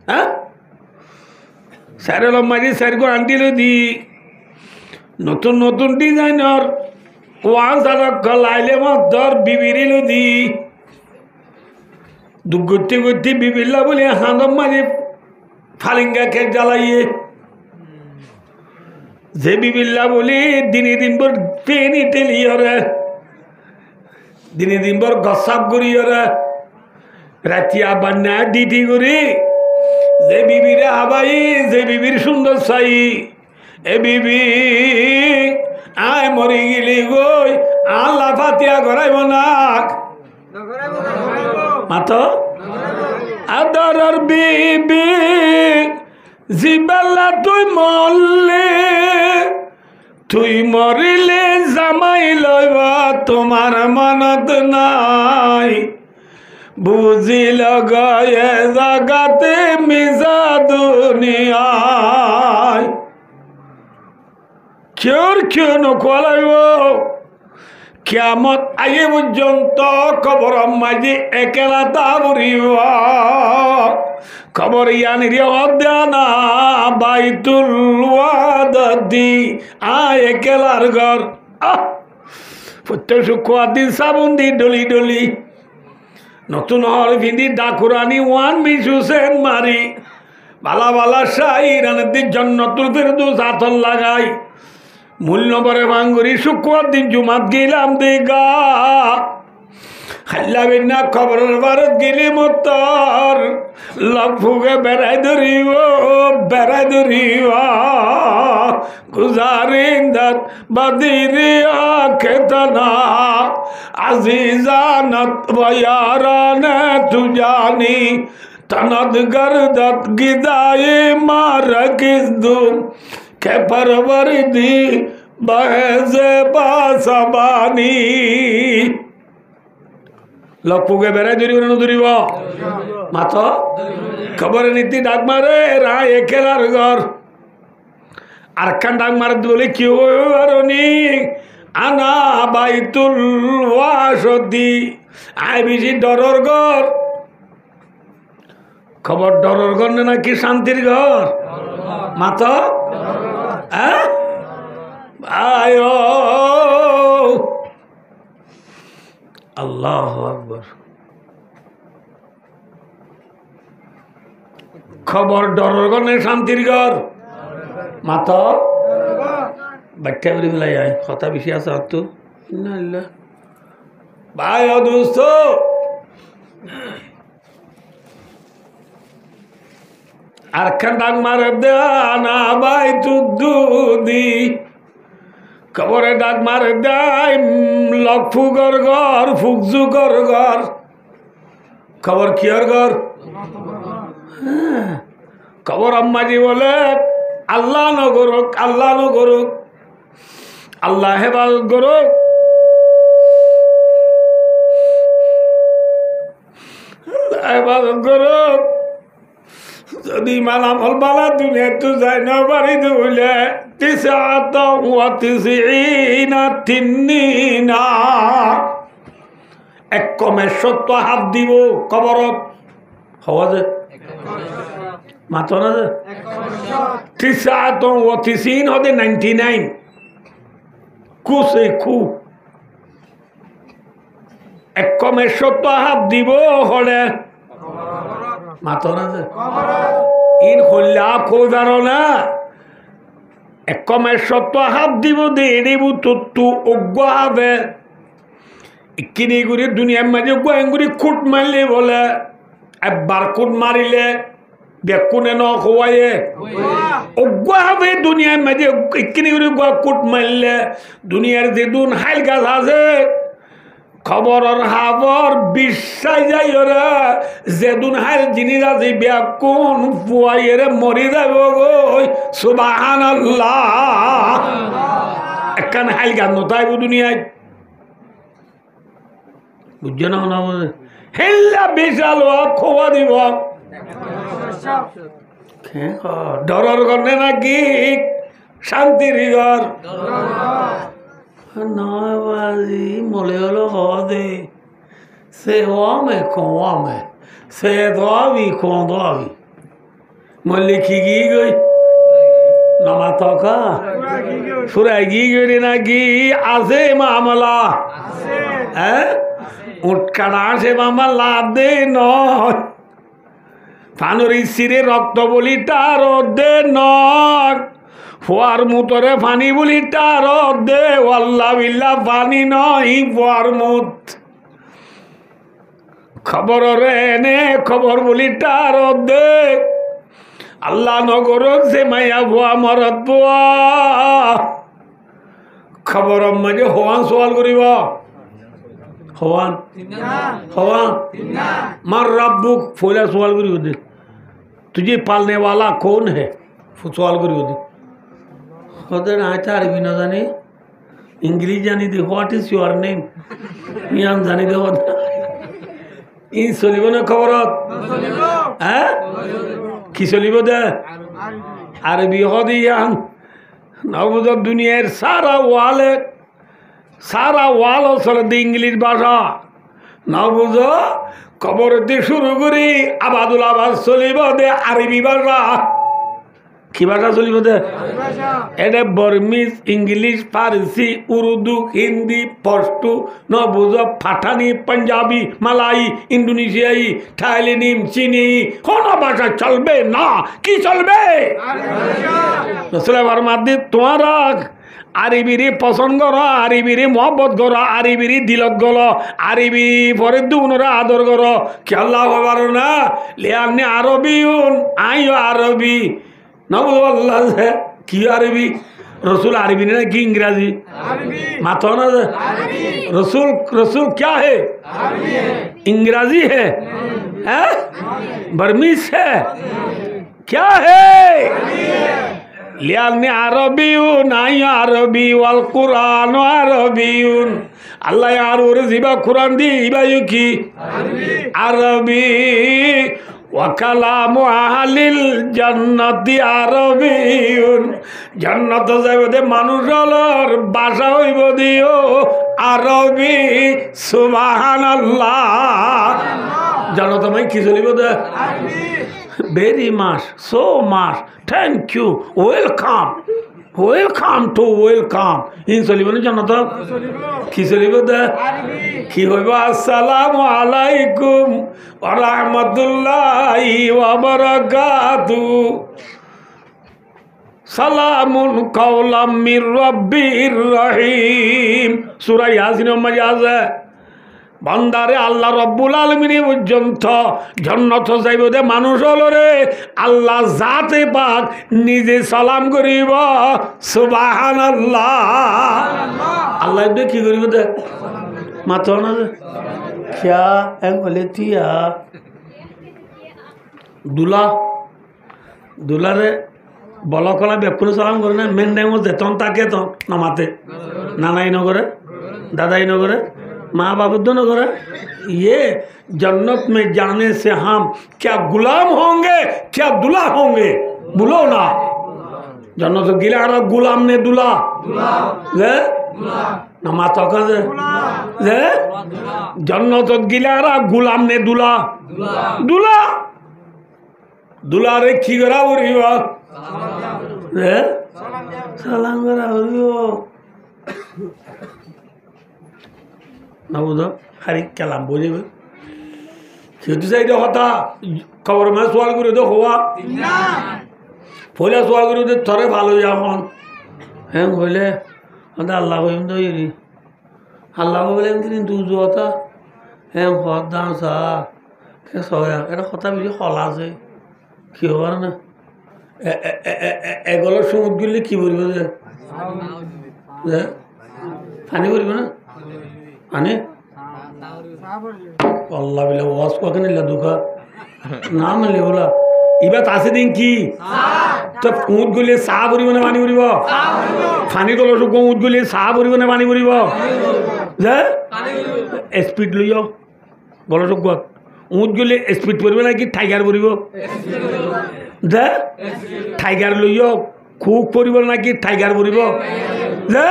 हाँ सारे लोग मारी सारे को आंटी लदी नतुन नतुन डिजाइनर ওয়ান সারা গলাইলে মদর বিবিরিলো দি দুগতি গতি বিবিল্লা বলে হাঁদম মাঝে ফালিঙ্গা খেয়ে জ্বালাইয়ে যে বিবিল্লা বলে দিনে দিন ভর পেনি টেলিয়রে দিনে দিন ভর গসাপ করিয়রে রাতি আবার না ডিটি করি যে বিবিরে আবাই যে বিবির সুন্দর চাই এ বিবি আয় মরি গেলি গই আল্লাহ ফাতিয়া করাইব না মাতো আদরের বিবি জিবাল্লা তুই মরলে তুই মরিলে জামাই লইবা তোমার মানত নাই বুঝিল গয়ে জাগাতে মিজা দুনিয়ায় क्यों नकलाइब कियामत आगे पर्यंत खबर माझे एकला ताबुरिब खबर यानी अध्याना बाइतुल वादती आ एकलार घर प्रत्येक शुक्रवार दिन साबुन दी डली डली नतुन हर फिंदी डाकुरानी वान मिसुसेन मारी बाला बाला शाही रानदी जन्नतुल फिरदौस आतल लागाई मूल्य बरे भांगुरी शुक्रवार दिन जुमात गेलाम देगा हल्ला बिना खबर भारत गिली मुत्तर लफुगे बेराय दुरीवा गुजारिंदत बदीरिया खेतना अजीजानत वयाराने तुजानी तनद गर्दत गिदाए मारकिस दुम के परवरदी बहज़े बासबानी লক্ষকে বেড়াই ধরিব না ধরিব মাথ খবরে নীতি ডাক মারে রা একেলার ঘর আর একখান ডাক মারে বলে কি হনি আনা বাইতুল ওয়াসতি আই বেশি ডরর ঘর খবর ডরর ঘর না নাকি শান্তির ঘর মাথ আল্লাহ আকবার খবর ডরর ঘর না শান্তির ঘর মাথ বাচ্চা করে বেলায় যায় কথা বেশি আছে আর তো ভাই দোস্ত আর খান ডাক মারে দেনা ভাই তুদ্দুদি খবরে ডাক মারে দেয় লক্ষুগর ঘর ফুকজুগর ঘর খবর কিয়র ঘর খবর আম্মাজি বলে আল্লাহ ন করুক আল্লাহ ন করুক আল্লাহ হেফাজত করুক হেফাজত করুক যদি মালামল বালা দুনিয়া তো যাই না বাড়ি দুলে এক কমে 70 হাত দিব কবরত হওয়া যে মাত্র না যে 99 হতে 99 কুসে খু এক কমে 70 হাত দিব হলে মাত্র না যে ইন হল্লা খোঁজার না এক কমে 70 হাত দিব দে দেব তো অজ্ঞ হবে কিনে ঘুরে দুনিয়ার মাঝে গোয়াঙ্গুরি খুট মারলে বলে একবার খুট মারিলে বেকুনে ন হওয়ায়ে অজ্ঞ হবে দুনিয়ার মাঝে কিনে ঘুরে গোয়া খুট মারলে দুনিয়ার যে দুন হাইল গাছ আছে খবরের হাবর বিশ্বাস যাই ওরা যেদুন হাইল জিনিস আছে বেকুন ফুয়াইরে মরি যাব গো সুবহানাল্লাহ একখান হাইল গান নতাইব দুনিয়ায় বুঝছো না না হেল্লা বিশাল খোয়া দিব ডরার গনে নাকি শান্তির ঘর নয় বাজি মলে হলো হদে সে ওয়ামে কোয়ামে সে দোয়াবি কোন দোয়াবি মল্লি কি গি গই নামা তকা সুরাই গি গই নাকি আছে মামলা হ্যাঁ উটকাড়া সে মামলা দে নয় ফানুরি সিরে রক্ত বলি তার দে নয় ফুয়ার মুতরে ফানি বলি তার দে আল্লাহ বিল্লাহ ফানি নয় ফুয়ার মুত খবর রে নে খবর বলি তার দে আল্লাহ নগর সে মাইয়া ভুয়া মরত ভুয়া খবর মাঝে হওয়ান সওয়াল করিব হওয়ান हवान मार रब्बुक फोला सवाल करी होते तुझे पालने वाला कौन है सवाल करी होते होते ना अरबी ना जाने इंग्लिश जानी थी व्हाट इज योर नेम यान जानी दे होता इन चलिब ना खबर कि चलिब दे अरबी होती यान नबुद दुनिया सारा वाल चलते इंग्लिश भाषा नबुद खबर দিয়ে শুরু করি আবাদুল আবাদ চলিব দে আরবি ভাষা কি ভাষা চলিব দে এটা বর্মিজ ইংলিশ ফারসি উর্দু হিন্দি পশতু নবুজ পাঠানি পাঞ্জাবি মালাই ইন্দোনেশিয়াই থাইল্যান্ড চীনি কোন ভাষা চলবে না কি চলবে রসুলের মাধ্যমে তোমারা আরবিরি পছন্দ কর আরবিরি মহব্বত কর আরবিরি দিলত গল আরবি পরে দুনরা আদর কর কি আল্লাহ হবার না লিয়ানি আরবি আইও আরবি নবুল্লাহ কি আরবি रसूल अरबी ने कि इंग्राजी मातो ना रसूल रसूल क्या है इंग्राजी है बर्मीज है क्या है লিয়ানি আরবিউন আই আরবি ওয়াল কুরআন আরবিউন আল্লাহ আর ওরে জিবা কুরআন দি ইবায়ু কি আরবি ওয়া কালামু আহলিল জান্নাতি আরবিউন জান্নাত যাইবে মানুষ হলর ভাষা হইব দিও আরবি সুবহানাল্লাহ জানো তুমি কি চলিব দে very much, so much. Thank you. Welcome. Welcome to welcome. In Solibani Janata. Ki Solibada. Ki hoiba assalamu alaikum wa rahmatullahi wa barakatuh. Salamun qawlam min rabbir rahim. Surah Yasin Majazah. বান্দারে আল্লাহ রব্বুল আলামিন পর্যন্ত জান্নাত যাইব দে মানুষ হলো রে আল্লাহ জাতে পাক নিজে সালাম করিব সুবহানাল্লাহ আল্লাহ দে কি করিব দে মাতো না কিয়া এ বলে তিয়া দুলারে বলকলা বেকুল সালাম করে না মেন টাইম যেতন তাকে তো নামাতে নানাই নগরে দাদাই নগরে माँ बाप दोनों कर ये जन्नत में जाने से हम क्या गुलाम होंगे क्या दुल्हा होंगे बोलो ना जन्नत गिला गुलाम ने दुल्हा नमा तो जन्नत गिला गुलाम ने दुल्हा दुल्हा दुल्हा रे की करा सलाम करा না বুঝো খালি কেলাম বুঝবে সেতু চাইতে কথা খবর মানে সোয়াল করে তো হওয়া ফলে সোয়াল করে থরে ভালো এখন হ্যাঁ হইলে আল্লাহ হইম তো ইরি আল্লাহ বলে কিন্তু জুতা হ্যাঁ হর দাম চা সে সয়া এটা কথা বেশি হলা আছে কি হবার না এগুলো সমুদ্র গেলে কি করবে যে পানি করবে না আনে আল্লাহ বিলা ওয়াজ কখন নিলা দুঃখা না মানলে বলা এবার আছে দিন কি তো উঁট গলে চাহ ভরিব না পানি ভরিব ফানি তলত উঁট গলে চাহ ভরিব না পানি ভরিব যে স্পিড লৈ যাও বলতো কোৱা উঁট গলে স্পিড ভরিব নাকি টাইগার ভরিব যে টাইগার লৈ যাও খুব ভরিব নাকি টাইগার ভরিব যে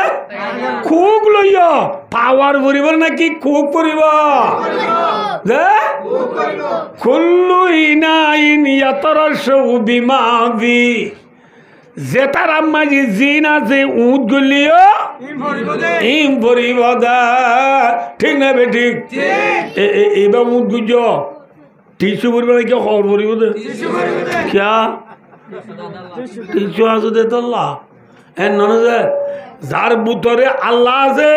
খুব লইয় পাওয়ার ভরিব নাকি খুব পরিব যে কুল্লু ইনাইন ইয়াতারাশু বিমাবি যে তার আম্মাজি জিন আছে উট গলিও ইম ভরিব দা ঠিক না বেঠিক এবার উট গুজ টিসু ভরিব নাকি খবর ভরিব দে কিয়া টিসু আছে দে তোল্লা এ ননে যে যার বুতরে আল্লাহ আছে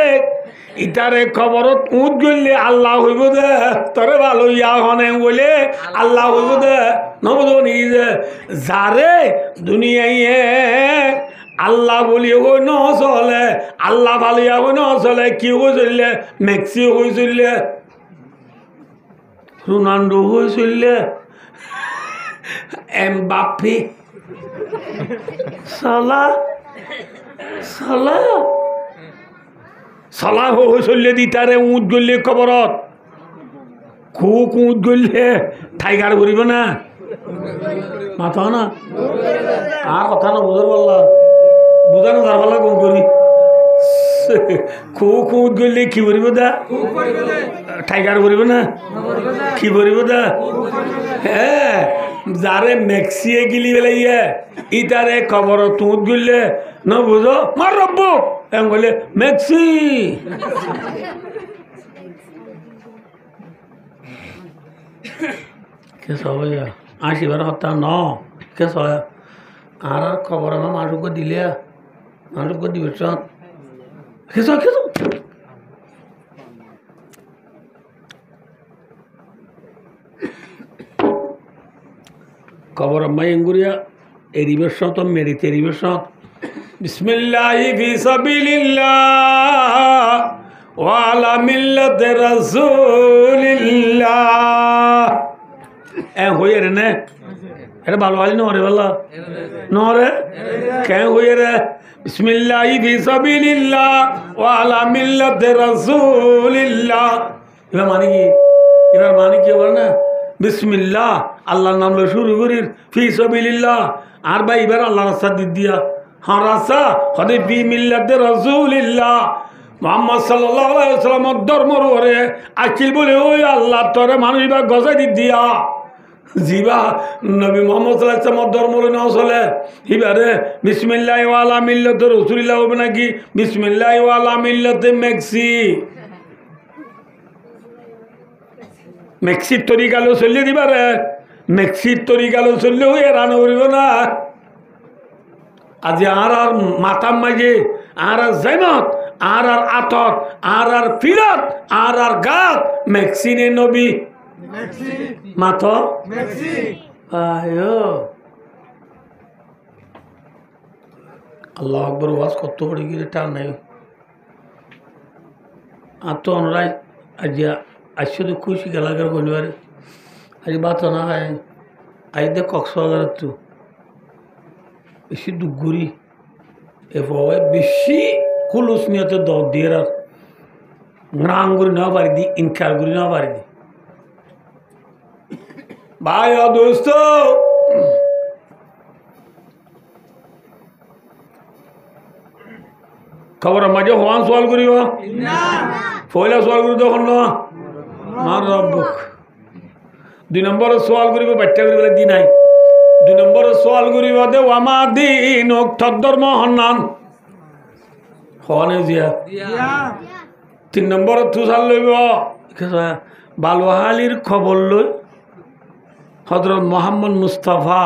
ইটারে খবরত উঠ গলে আল্লাহ হইব দে তরে ভালো ইয়া হনে বলে আল্লাহ হইব দে নবদ নি যে যারে দুনিয়ায় আল্লাহ বলি হই ন চলে আল্লাহ ভালো ইয়া হই ন চলে কি হই চললে মেক্সি হই চললে রোনাল্ডো হই চললে এমবাপ্পে সালা সালা সালা হই চললে দিতারে উঠ গলে খবরত খুব উঠ গলে টাইগার ভরিব না মাথা না আর কথা না বুঝার পারলা বুঝানো যার পারলা কম করি খুব উঠ গলে কি ভরিব দা টাইগার ভরিব না কি ভরিব দা হ্যাঁ যারে মেক্সিয়ে গিলি বেলাইয়ে ইতারে খবর তুঁত গিললে ন বুঝো মার রব্বু এম বলে মেক্সি কে সবাই আসিবার হত্যা ন কে সবাই আর খবর আমার মানুষকে দিলে মানুষকে দিবে কে সব কে খবর আম্মাই এঙ্গুরিয়া এরিবের সত মেরিতে এরিবের সত বিসমিল্লাহি ফি সাবিলিল্লাহ ওয়া আলা মিল্লাতি রাসূলিল্লাহ এ হইরে নে এটা ভালো হালি নরে বলা নরে কেন হয়ে রে বিসমিল্লাহি ফি সাবিলিল্লাহ ওয়া আলা মিল্লাতি রাসূলিল্লাহ এবার মানে কি বল না বিসমিল্লাহ আল্লাহর নাম লয়ে শুরু করি ফি সাবিলিল্লাহ আর ভাই এবার আল্লাহর রাস্তা দিয়া হ্যাঁ রাস্তা হদে ফি মিল্লাতি রাসূলিল্লাহ মুহাম্মদ সাল্লাল্লাহু আলাইহি ওয়াসাল্লামের ধর্মর ওরে আকিল বলে ওই আল্লাহ তোরে মানুষ বা গজাই দিয়া জিবা নবী মুহাম্মদ সাল্লাল্লাহু আলাইহি ওয়াসাল্লামের ধর্ম লই চলে এবারে বিসমিল্লাহি ওয়া আলা মিল্লাতি রাসূলিল্লাহ হবে নাকি বিসমিল্লাহি ওয়া আলা মিল্লাতি মেক্সির তরিকালো চলিয়ে দিবারে মেক্সির তরিকালো চললে হয়ে রান করিব না আজি আর মাতাম মাঝে আর জৈনত আর আতত আর ফিরত আর গাত মেক্সিনে নবী মাত আল্লাহ আকবর ওয়াজ কত পড়ে গিয়ে টান নাই আর তো অনরাই আজিয়া আসছে তো খুশি গেলাগার শনিবারে আজ বাত না হয় আজ দে কক্সবাজার তো বেশি দুগুড়ি এভাবে বেশি খুলুস নিয়তে দর দিয়ে আর রাঙ্গুরি নেওয়া পারি দি ইনকার গুড়ি নেওয়া পারি দি ভাই দোস্ত খবর মাঝে হওয়ান সোয়াল করিব পয়লা সোয়াল করি তখন না মার রব্বক 2 নম্বর সোয়াল করিব বাচ্চা করি বলে দি নাই 2 নম্বর সোয়াল করিব দে ওয়ামা দিন ধর্ম হন্নান হনে জিয়া 3 নম্বর তুষার লইব বালুহালির খবর লই হযরত মুহাম্মদ মুস্তাফা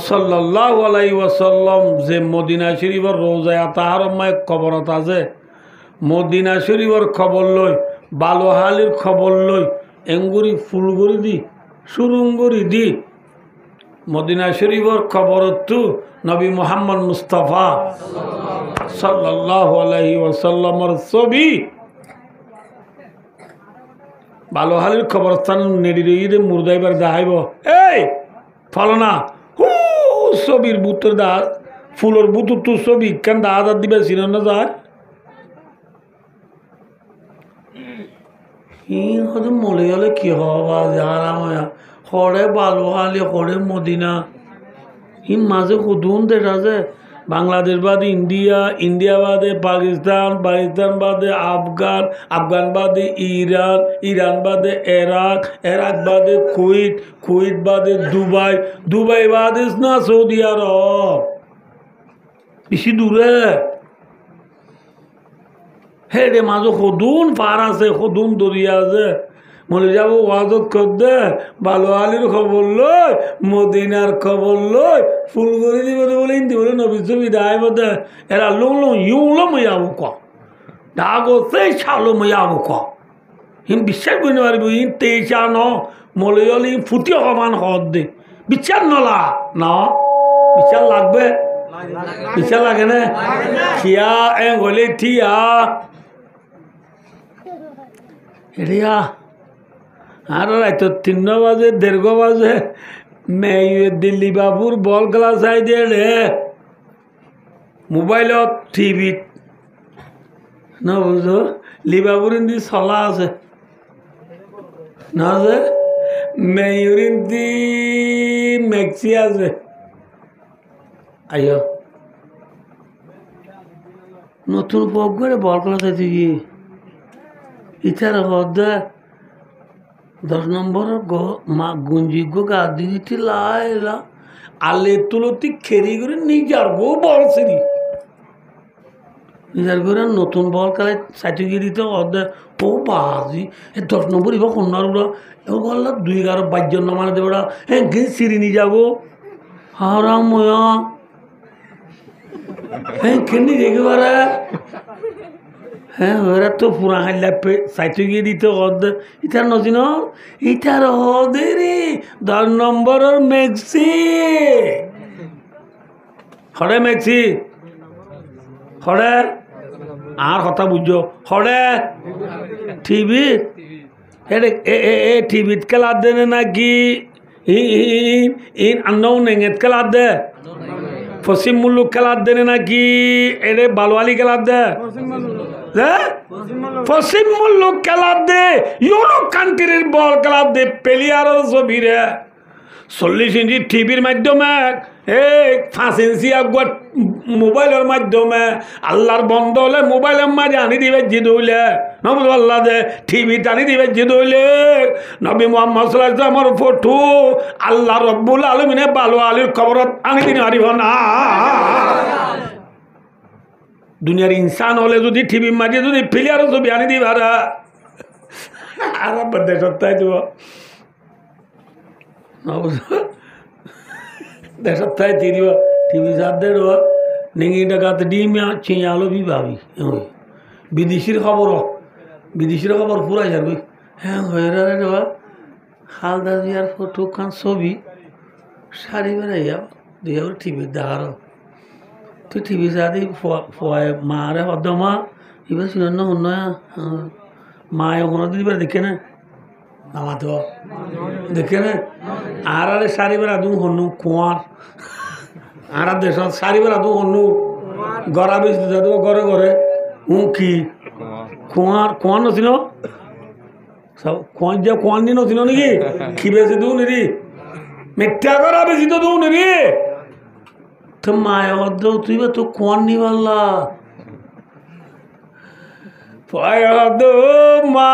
সাল্লাল্লাহু আলাইহি ওয়াসাল্লাম যে মদিনা শরীফের রোজায় তাহারমায় কবরত আছে মদিনা শরীফের খবর লই বালুহালির খবর লই এঙ্গুরি ফুলগুড়ি দি সুরুঙ্গুরি দি মদিনা শরীফের খবরতু নবী মুহাম্মদ মুস্তাফা সাল্লাল্লাহু আলাইহি ওয়াসাল্লামের ছবি বালুহালির খবরস্থান নেড়ি রইদে মুর্দাইবার দেখাইব এই ফলনা হু ছবির বুতর দা ফুলর বুতুর তো ছবি কেন দাদা দিবে চিনে না যায় হয়তো মলে গেলে কি হবা আরাম হরে বালুহালি হরে মদিনা মাঝে হুদুন দেখা যায় বাংলাদেশ বাদে ইন্ডিয়া ইন্ডিয়া বাদে পাকিস্তান পাকিস্তান বাদে আফগান আফগান বাদে ইরান ইরান বাদে এরাক এরাক বাদে কুয়েত কুয়েত বাদে দুবাই দুবাই বাদে না সৌদি আরব বেশি দূরে হে রে মাঝে সদুন পার আছে সদুন দরিয়া আছে মনে যাব ওয়াজত কর দে বালুহালির খবর লই মদিনার খবর লই ফুলগড়ি দিব বলে ইন্দি বলে নবী ছবি দায় বোধে এরা লুং লুং ইউং লো ময়াবো ক ডাগো সেই ছালো ময়াবো ক হিম বিশ্বাস করে পারবি ইন তেইশা ন মলয়লি ফুটি সমান হদ দে বিচার নলা ন বিচার লাগবে বিচার লাগে না খিয়া এ গলে থিয়া এরিয়া আর রাত 3 বাজে 1:30 বাজে দিল্লী বাবুর বল খেলা চাই দিয়ে রে মোবাইলত টিভিত না বুঝো লিবাবুর ইন্দি চলা আছে না যে মেয়ুর ইন্দি মেক্সি আছে আইয় নতুন পক করে বল খেলা চাইছি কি ইচ্ছার হদে 10 নম্বর গুঞ্জি গো গা দিটি লাইলা আলে তুলতি খেরি করে নিজার গো বল সিরি নিজার করে নতুন বল খেলায় সার্টিফিকেট অর্ধে ও বাজি 10 নম্বর ইবা কন্যার ওরা ও গল্লা 2-11 বাইজন নামানে দেবড়া হ্যাঁ গে সিরি নি যাবো হারাম ময়া হ্যাঁ কেনি দেখে বারে হ্যাঁ ওরা তো পুরা হাইলা সাইটে গিয়ে দিতে হদ ইটার নজিন ইটার হদে রে 10 নম্বরের মেক্সি হরে মেক্সি হরে আর কথা বুঝো হরে টিভি এ টিভিত খেলা দেনে নাকি ইন আন্নাও নেঙেত খেলার দে পশ্চিম মুল্লুক খেলার দেনে নাকি এরে বালুয়ালি খেলার দে পশ্চিম মুল্লুক খেলার দে ইউরোপ কান্ট্রির বল খেলার দে প্লেয়ারের ছবিরে 40 ইঞ্চি টিভির মাধ্যমে 5 ইঞ্চি আগুয়ার মোবাইলের মাধ্যমে আল্লাহর বন্ধ হলে মোবাইলের মাঝে আনি দিবে জিদুলে নবী আল্লাহ দে টিভি টানি দিবে জিদুলে নবী মুহাম্মদ সাল্লাল্লাহু আলাইহি ওয়াসাল্লামের ফটো আল্লাহ রব্বুল আলামিনে বালু আলীর খবরত আনি দিন পারিব না দুনিয়ার ইনসান হলে যদি টিভির মাঝে যদি প্লেয়ারের ছবি আনি দিবে আর দেশত তাই দিব দেশত তাই দিব টিভি সাথ দে নেঙি ডাকাত ডিম চিয়ালো বি ভাবি বিদেশির খবর পুরাই যাবি হ্যাঁ হয়ে রা হালদা দিয়ার ফটো খান ছবি শাড়ি বেড়াইয়া দিয়ে টিভি দেখার তুই টিভি সাথে ফয় মারে হদ্দমা এবার শুন শুন মায়ে কোনো দিন এবার দেখে না আমার তো দেখে না আর আরে শাড়ি বেড়া দু হনু কুয়ার আর দেশ শাড়ি বেড়া দু হনু গড়া বেশি দেবো ঘরে ঘরে কি কুয়ার নছিল সব কুয়ার যে কুয়ার দিন নছিল নাকি কি বেশি দু নিরি মিথ্যা করা বেশি তো দু নিরি তো মায়ে হদ্দ তুই বা তো কুয়ার নি পারলা মা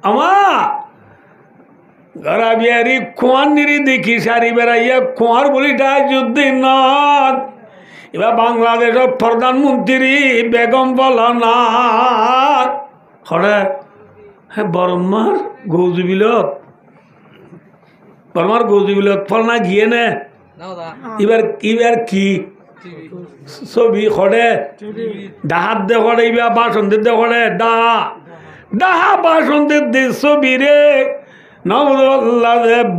আমা গড়া বিহারি কুয়ার নিরি দেখি সারি বেড়াইয়া কুয়ার বলিটা যুদ্ধের নদ এবার বাংলাদেশের প্রধানমন্ত্রী বেগম বলা না হরে হ্যাঁ বর্মার গৌজুবিলত ফল না গিয়ে নে এবার কি ছবি খড়ে ডাহাত দে খড়ে এবার বাসন্তের দে খড়ে ডাহা বাসন্তের দে ছবি রে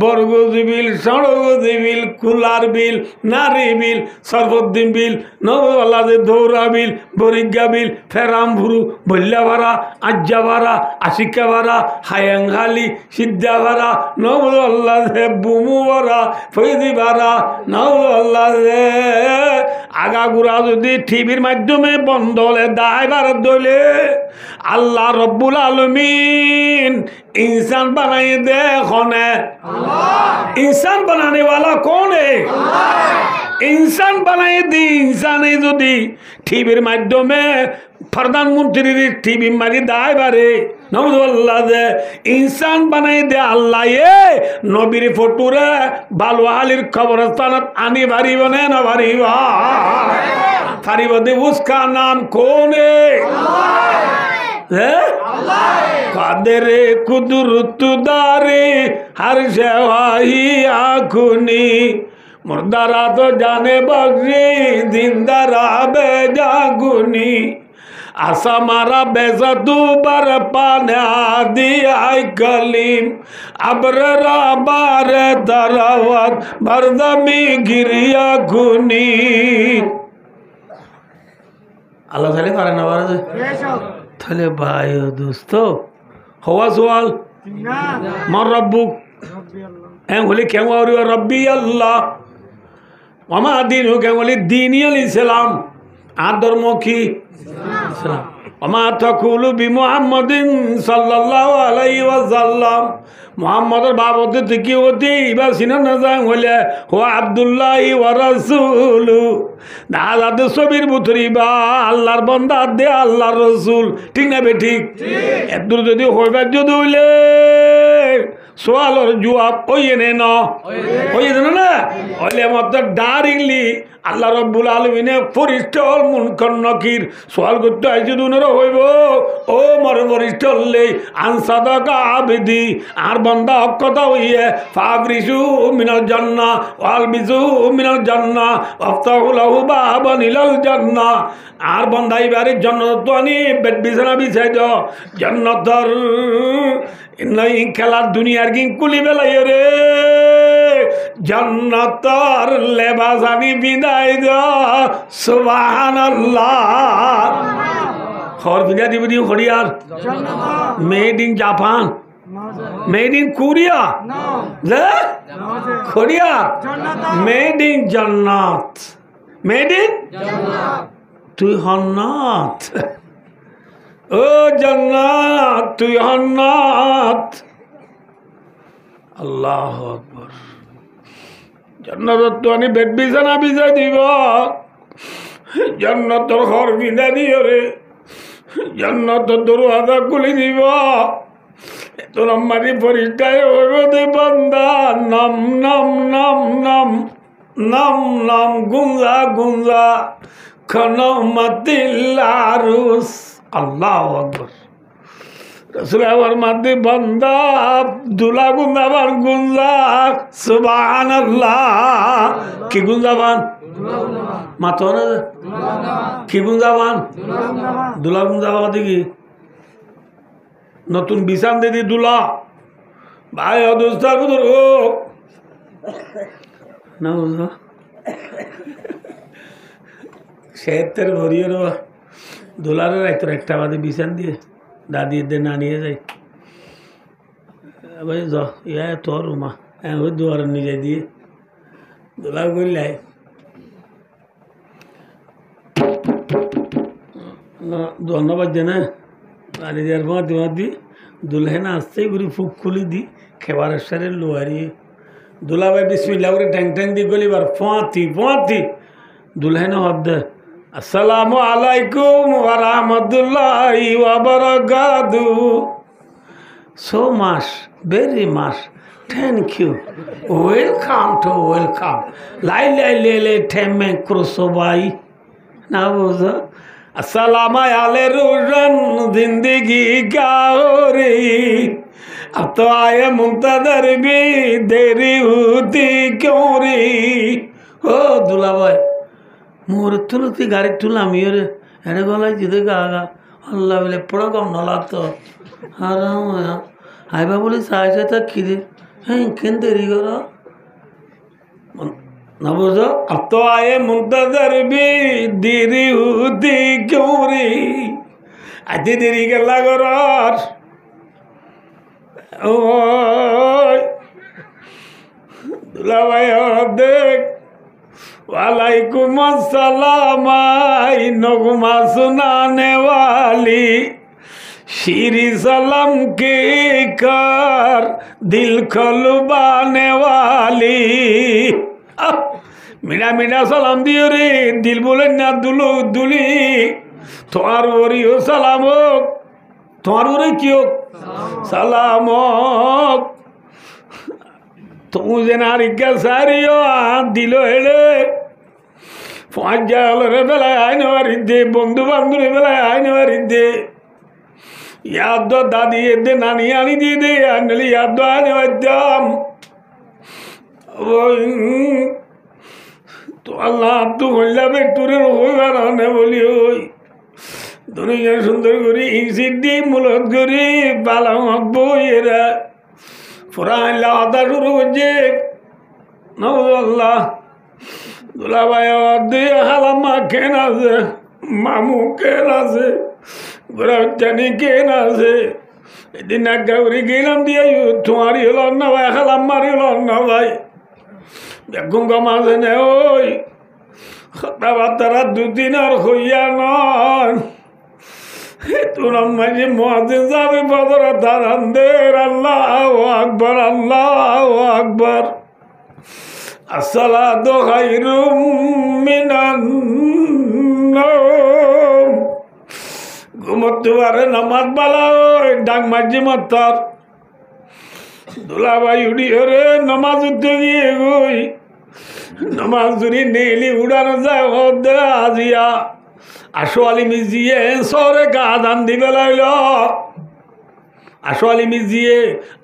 বর্গজীবিল সড়গজীবিল কুলার বিল নারী বিল সর্বদ্দিন বিল নবদে দৌড়া বিল বরিজ্ঞা বিল ফেরাম ভুরু বল্লা ভাড়া আজ্জা ভাড়া আশিকা ভাড়া হায়াংহালি সিদ্ধা ভাড়া নবদে বুমু ভাড়া ফৈদি ভাড়া নবদে আগাগুড়া যদি টিভির মাধ্যমে বন্ধ হলে দায় ভারত দলে আল্লাহ রব্বুল আলমিন इंसान बनाए दे कौन है इंसान बनाने वाला कौन है इंसान बनाए दी इंसान जो दी टीवीर माध्यमे प्रधानमंत्री टीवी मारी दाय बारे नवदुल्लाह दे इंसान बनाए दे अल्लाह ये नबीर फोटो रे बालवालिर कब्रस्तान आनी भारी बने ना भारी भारी बदे उसका नाम कौन है कादर कुदरत दारे हर शवाही आखुनी मुर्दारा तो जाने बख्शी जिंदारा बेजागुनी आसा मारा बेजा तू बर पाने आदि आई कलीम अबररा बार दरावत बरदमी गिरिया गुनी अल्लाह थाले पारे ना बारे তাহলে ভাই ও দোস্ত হওয়া সওয়াল মার রব্বুক বলি কেন রব্বি আল্লাহ মামা দিন ও কেন বলি দিনিয়াল ইসলাম আর ধর্ম কি ইসলাম ওমা তাকুলু বি মুহাম্মাদিন সাল্লাল্লাহু আলাইহি ওয়াসাল্লাম মুহাম্মাদের বাবতে থেকে হতে এবার সিনা না যায় হলে ও আব্দুল্লাহি ওয়া রাসূলু দাদাদের ছবির ভিতরে বা আল্লাহর বান্দা দে আল্লাহর রাসূল ঠিক না বে ঠিক এত যদি হইবার যদি হইলে সোয়ালের জবাব ওইয়ে নে না ওইয়ে দেন না হইলে মত ডাইরেক্টলি আল্লাহ রব্বুল আলামিনে ফরিস্তাল মুনকার নাকির সোয়াল করতে আইছে দুনরা হইব ও মর ফরিস্তালে আনসাদাকা আবেদি আর বান্দা হক কথা হইয়ে ফাবরিসু মিনাল জান্নাহ ওয়াল বিজু মিনাল জান্নাহ আফতাহু লাহু বাবান ইলাল জান্নাহ আর বান্দা এবারে জান্নাত তো আনি বেড বিছানা বিছাই দাও জান্নাতর নাই খেলার দুনিয়ার গিং কুলি বেলাই রে জান্নাতের লেবাস আমি বিদায় দাও সুবহানাল্লাহ খর বিদায় দিব দিও খড়িয়ার made in Japan Made in Korea?
No.
The?
No, sir.
Korea?
Jannah.
Made in Jannat. Made in?
Jannah.
তুই হন্নাথ ও জান্নাত তুই হন্নাথ আল্লাহু আকবার জান্নাত তো আমি বেড বিছানা বিছাই দিব জান্নাতের ঘর বিনা দিও রে জান্নাতের দরওয়াজা খুলে দিব তোর আমারি পরিষ্কার হইব দে বান্দা নাম নাম নাম নাম নাম নাম গুঞ্জা গুঞ্জা খনমতিল্লারুস আল্লাহু আকবার রাসূল আমার মাদ্দে বান্দা দুলা গুঞ্জাবান গুঞ্জা সুবহানাল্লাহ কি গুঞ্জাবান মাতো না কি গুঞ্জাবান দুলা গুঞ্জাবান দেখি নতুন বিছান দিদি দুলা ভাই অদুস্তার বুদুর ও না বুঝো সেহের ভরিয়ে রা দোলারের রাইতর একটা বাদে বিছান দিয়ে দাদি এদের না নিয়ে যাই ভাই য ইয়া তোর রুমা হ্যাঁ ওই দুয়ার নিজে দিয়ে দোলা করলে ধন্যবাদ জানা আরে দেওয়ার মাদি দুলহেনা আসতেই ঘুরি ফুক খুলি দি খেবারের সারে লোহারি দুলা ভাই বিসমিল্লাহ করে ট্যাং ট্যাং দিয়ে গলিবার ফাঁতি দুলহেনা হদ আসসালামু আলাইকুম ওয়া রাহমাতুল্লাহি ওয়া বারাকাতুহু so much very much thank you welcome to welcome লাই লাই লে লে ঠেমে ক্রোসো ভাই না বুঝো अस्सलाम आले रोशन जिंदगी क्या हो रही अब तो आए मुंतजर भी देरी होती क्यों रही ओ दुला भाई मोर तुलती गाड़ी तुला मेरे एने गला जिदे गागा अल्लाह बोले पड़ा कम नला तो आराम है आई बाबू बोले साइज़ तक किधे हैं किन देरी करो ना बुझो अब तो आए मुंतजर भी देरी होती क्यों रे आधी देरी कर लगो रात ओए दुला भाई और देख वालेकुम अस्सलाम आई नगमा सुनाने वाली शीरी सलाम के कर दिल खलुबाने वाली मीना मीना सलाम दियो रे दिल बोले ना दुलो दुली तुम्हार ओरी हो सलाम हो तुम्हार ओरी क्यों सलाम हो तुम जनारी का सारी हो दिलो हेले पाँच जाल रे बेला आईने वारी दे बंधु बंधु रे बेला आईने वारी दे याद दो दादी ये दे नानी आनी दी दे अंडली याद दो आने वाद्याम वो तो अल्लाह तू हल्ला पे टूरे रोगा रहने बोली होई दुनिया सुंदर गुरी इंसिद्दी मुलत गुरी बाला अब्बो ये रे फुरान लादा शुरू बजे नवज़ अल्लाह दुला भाई अद्दे हलामा कहना से मामू कहना से गुरवचनी कहना से दिन गौरी गिलम दिया यू तुम्हारी हलाना भाई हलामारी हलाना भाई बेगुंगा माज़े ने ओय खत्ता बातरा दुदिन और खुया नॉन तू नम्मजी मुआज़िन साबी बदरा तारंदेर अल्लाहु अकबर अस्सलातु खैरुम मिनन नौम घुमत वारे नमाज बाला ओय डांग मजी मत्तर दुला भाई उड़ी रे नमाज उठे गए गोई नमाज सुनी नेली उड़ानो जाए होद आजिया आशोवाली मिजिए सोरे का आदान दिबे लाइलो आशोवाली मिजिए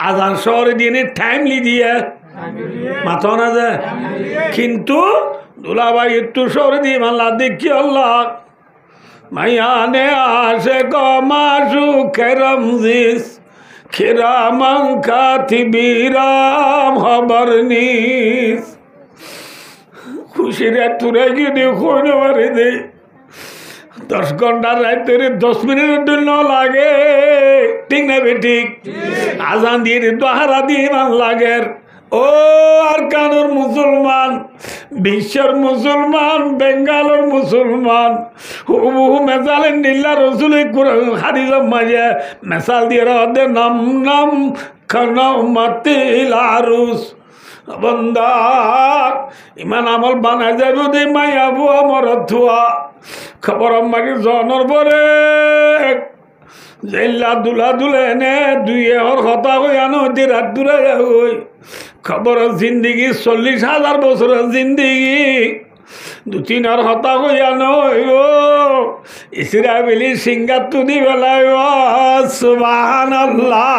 आदान सोरे दिने टाइमली दिए माथो ना जाए किंतु दुला भाई इतु सोरे दिए माला देखिए अल्लाह मायाने आशे को माशू करमजिस खिरामं कातिबीराम खबरनीस खुशी रे तुरे की देखो न मारे दे 10 घंटा रात तेरे 10 मिनट दिन न लागे ठीक ना बेटी আজান দিয়ে দোহারা দিয়ে ইমান লাগের ও আর কানোর মুসলমান বিশ্বের মুসলমান বেঙ্গালোর মুসলমান হুবহু মেসালের নীলা রসুলের হারিজ মাঝে মেসাল দিয়ে রদে নাম নাম খানা মাতিল আরুস বন্দা ইমান আমল বানায় যাবে দে মায়া বুয়া মরথুয়া খবর মারি জনর পরে জেলা দুলা দুলে নে দুই এর হতা হই আনো রাত দূরে হই খবর জিন্দিগি 40,000 বছরের জিন্দিগি 2-3 হতা হই আনো ও ইসরায়েলি সিঙ্গার তুদি বেলায় সুবহানাল্লাহ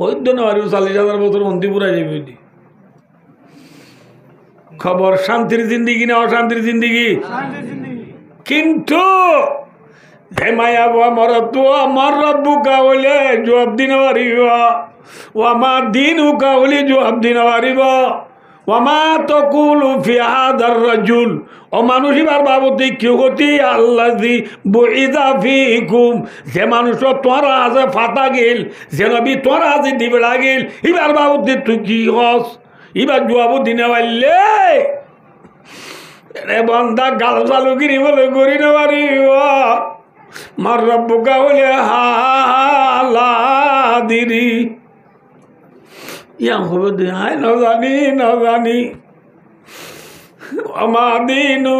হইত না আর 40,000 বছর অন্তিপুরা যাবে খবর শান্তির জিন্দিগি না অশান্তির জিন্দিগি কিন্তু হে মায়া আমার তো আমার রব্বু কাউলে জবাব দিন পারিব ও আমার দিন কাউলি জবাব দিন পারিব ওমা তকুলু ফি হাদার রাজুল ও মানুষ ইবার বাবতি কি হতি আল্লাযী বুইদা ফিকুম যে মানুষ তোরা আছে ফাটা গেল যে নবী তোরা আছে দিবলা গেল ইবার বাবতি তুই কি হস ইবার জবাব দিনে পারলে রে বান্দা গাল চালু গিরি বলে গরি না পারিব মার রব্বুকা বলে হালাদিরি ইয়া হবে দে হায় না জানি আমাদিনু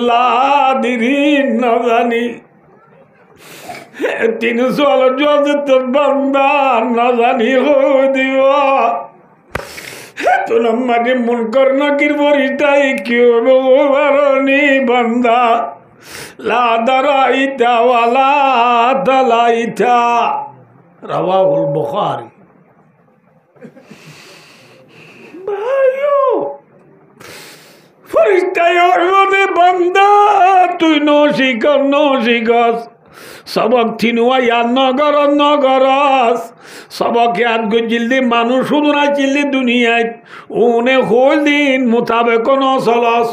লাদিরি না জানি 300 জগত বান্দা না জানি হো দিব তো নম্বরে মন করনা কির বরিটাই কিও বারনি বান্দা লা দারাইতা ওয়ালা দালাইতা রাওয়াহুল বুখারী ভাইও ফরিস্তায় ওরে বান্দা তুই নসিকস সবক থিনুয়া ইয়ার নগরস সবক ইয়াদ গজিলদি মানুষ শুধু না চিল্লি দুনিয়ায় উনে হল দিন মোতাবেক ন চলস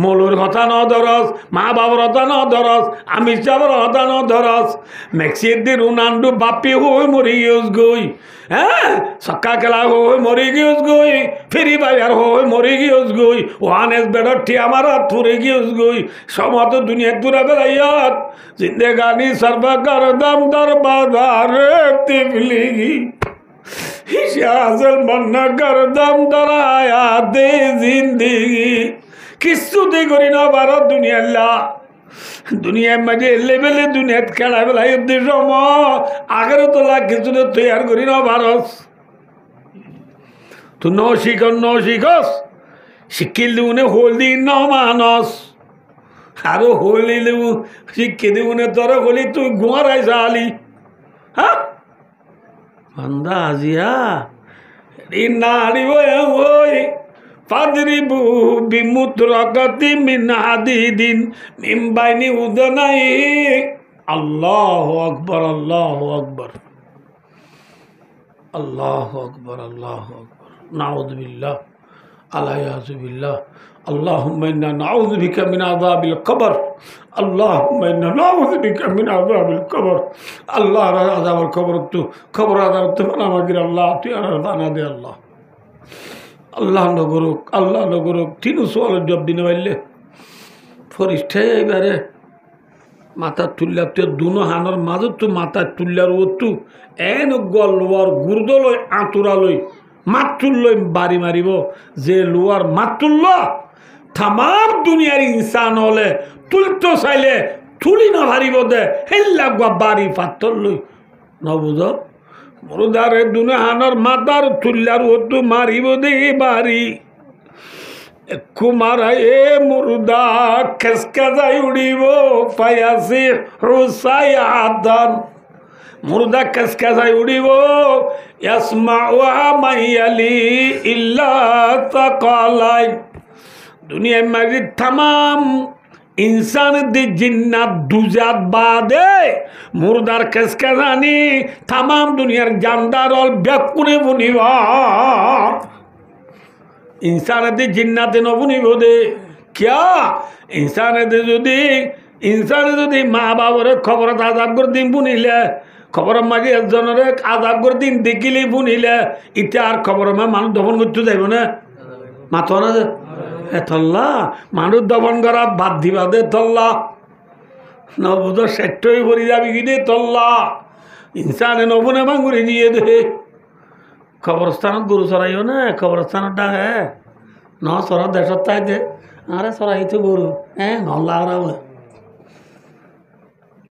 মৌলুর কথা ন ধরস মা বাবার কথা ন ধরস আমি চাবর কথা ন ধরস মেক্সির দি রুনান্ডু বাপি হয়ে মরি গিয়েছ গই হ্যাঁ সক্কা খেলা হয়ে মরি গিয়েছ গই ফেরি বাজার হয়ে মরি গিয়েছ গই ওয়ানেস বেড়র ঠি আমার থুরে গিয়েছ গই সমত দুনিয়া দূরে বেড়াইয়াত জিন্দেগানি সর্বকর দম দর বাজার তিবলিগি হিসাজল মন্না কর দম দরায়া দে জিন্দিগি কিচ্ছুতেই করি না ভারত দুনিয়ার মাঝে লেভেলে দুনিয়াত খেলা বেলা উদ্দেশ্য আগেরও তো লাগ কিছু তৈরি করি না ভারত তো নশিকস শিক্ষিল দিবনে হল দিন ন মানস আরো হলি দেবু শিক্ষি দিবনে তোর হলি তুই গুয়ারাই চালি হ্যাঁ বান্দা আজিয়া ঋণ না হারিব ওই ফাদরিবু বিমুতরাকাতি মিন হাদিদিন মিন বাইনি উদনাই আল্লাহু আকবার আল্লাহু আকবার আল্লাহু আকবার আল্লাহু আকবার নাউযু বিল্লাহ আলাইয়াযু বিল্লাহ اللهم إنا نعوذ بك من عذاب القبر اللهم إنا نعوذ بك من عذاب القبر الله عذاب القبر تو قبر عذاب تو فنا مغير الله تو انا دے الله আল্লাহ নগরক 300 জব দিনে পারলে ফরিস্তায় এবারে মাথা তুললাতে দুনো হানোর মাঝত তো মাথা তুললার ওতু এন গলোয়ার গুরদলই আঁতুরালই মাত তুললই বাড়ি মারিব যে লোয়ার মাত তুলল তামাম দুনিয়ার ইনসান হলে তুলতে চাইলে তুলি না হারিব দে হেল্লা বাড়ি পাত্তর লই নবুঝ মুরুদারে দুনে হানোর মাতার তুল্লার ওতু মারিব দে বাড়ি একু মারা এ মুরুদা খেসকা যাই উড়িব পায়াসি হুসাই আদান মুরুদা খেসকা যাই উড়িব ইয়াসমাউহা মাইয়ালি ইল্লা তাকালাই দুনিয়ার মাঝে তামাম इंसान दी जिन्नात दुजात बादे मुर्दार किसका जानी तमाम दुनियार जानदार और ब्याकुने बुनिवा इंसान दी जिन्नात न बुनिबो दे क्या इंसान दे जुदी माँ बाबरे खबर आजाब कर दिन बुनिले খবরের মাঝে একজনের আজাব করে দিন দেখিলেই শুনিলে ইটা আর খবরের মাঝে মানুষ দফন করতে যাইব না মাথো না যে তল্লা মানুষ দফন করা বাদ দিবা দে তল্লা নবুধ সেটই ভরি যাবি কি দে তল্লা ইনসানে নবুনে মাঙ্গুরি দিয়ে দে খবরস্থানত গরু চড়াইও না খবরস্থানত ডাকে ন চড়া দেশত তাই দে আরে চড়াইতো গরু হ্যাঁ নল্লা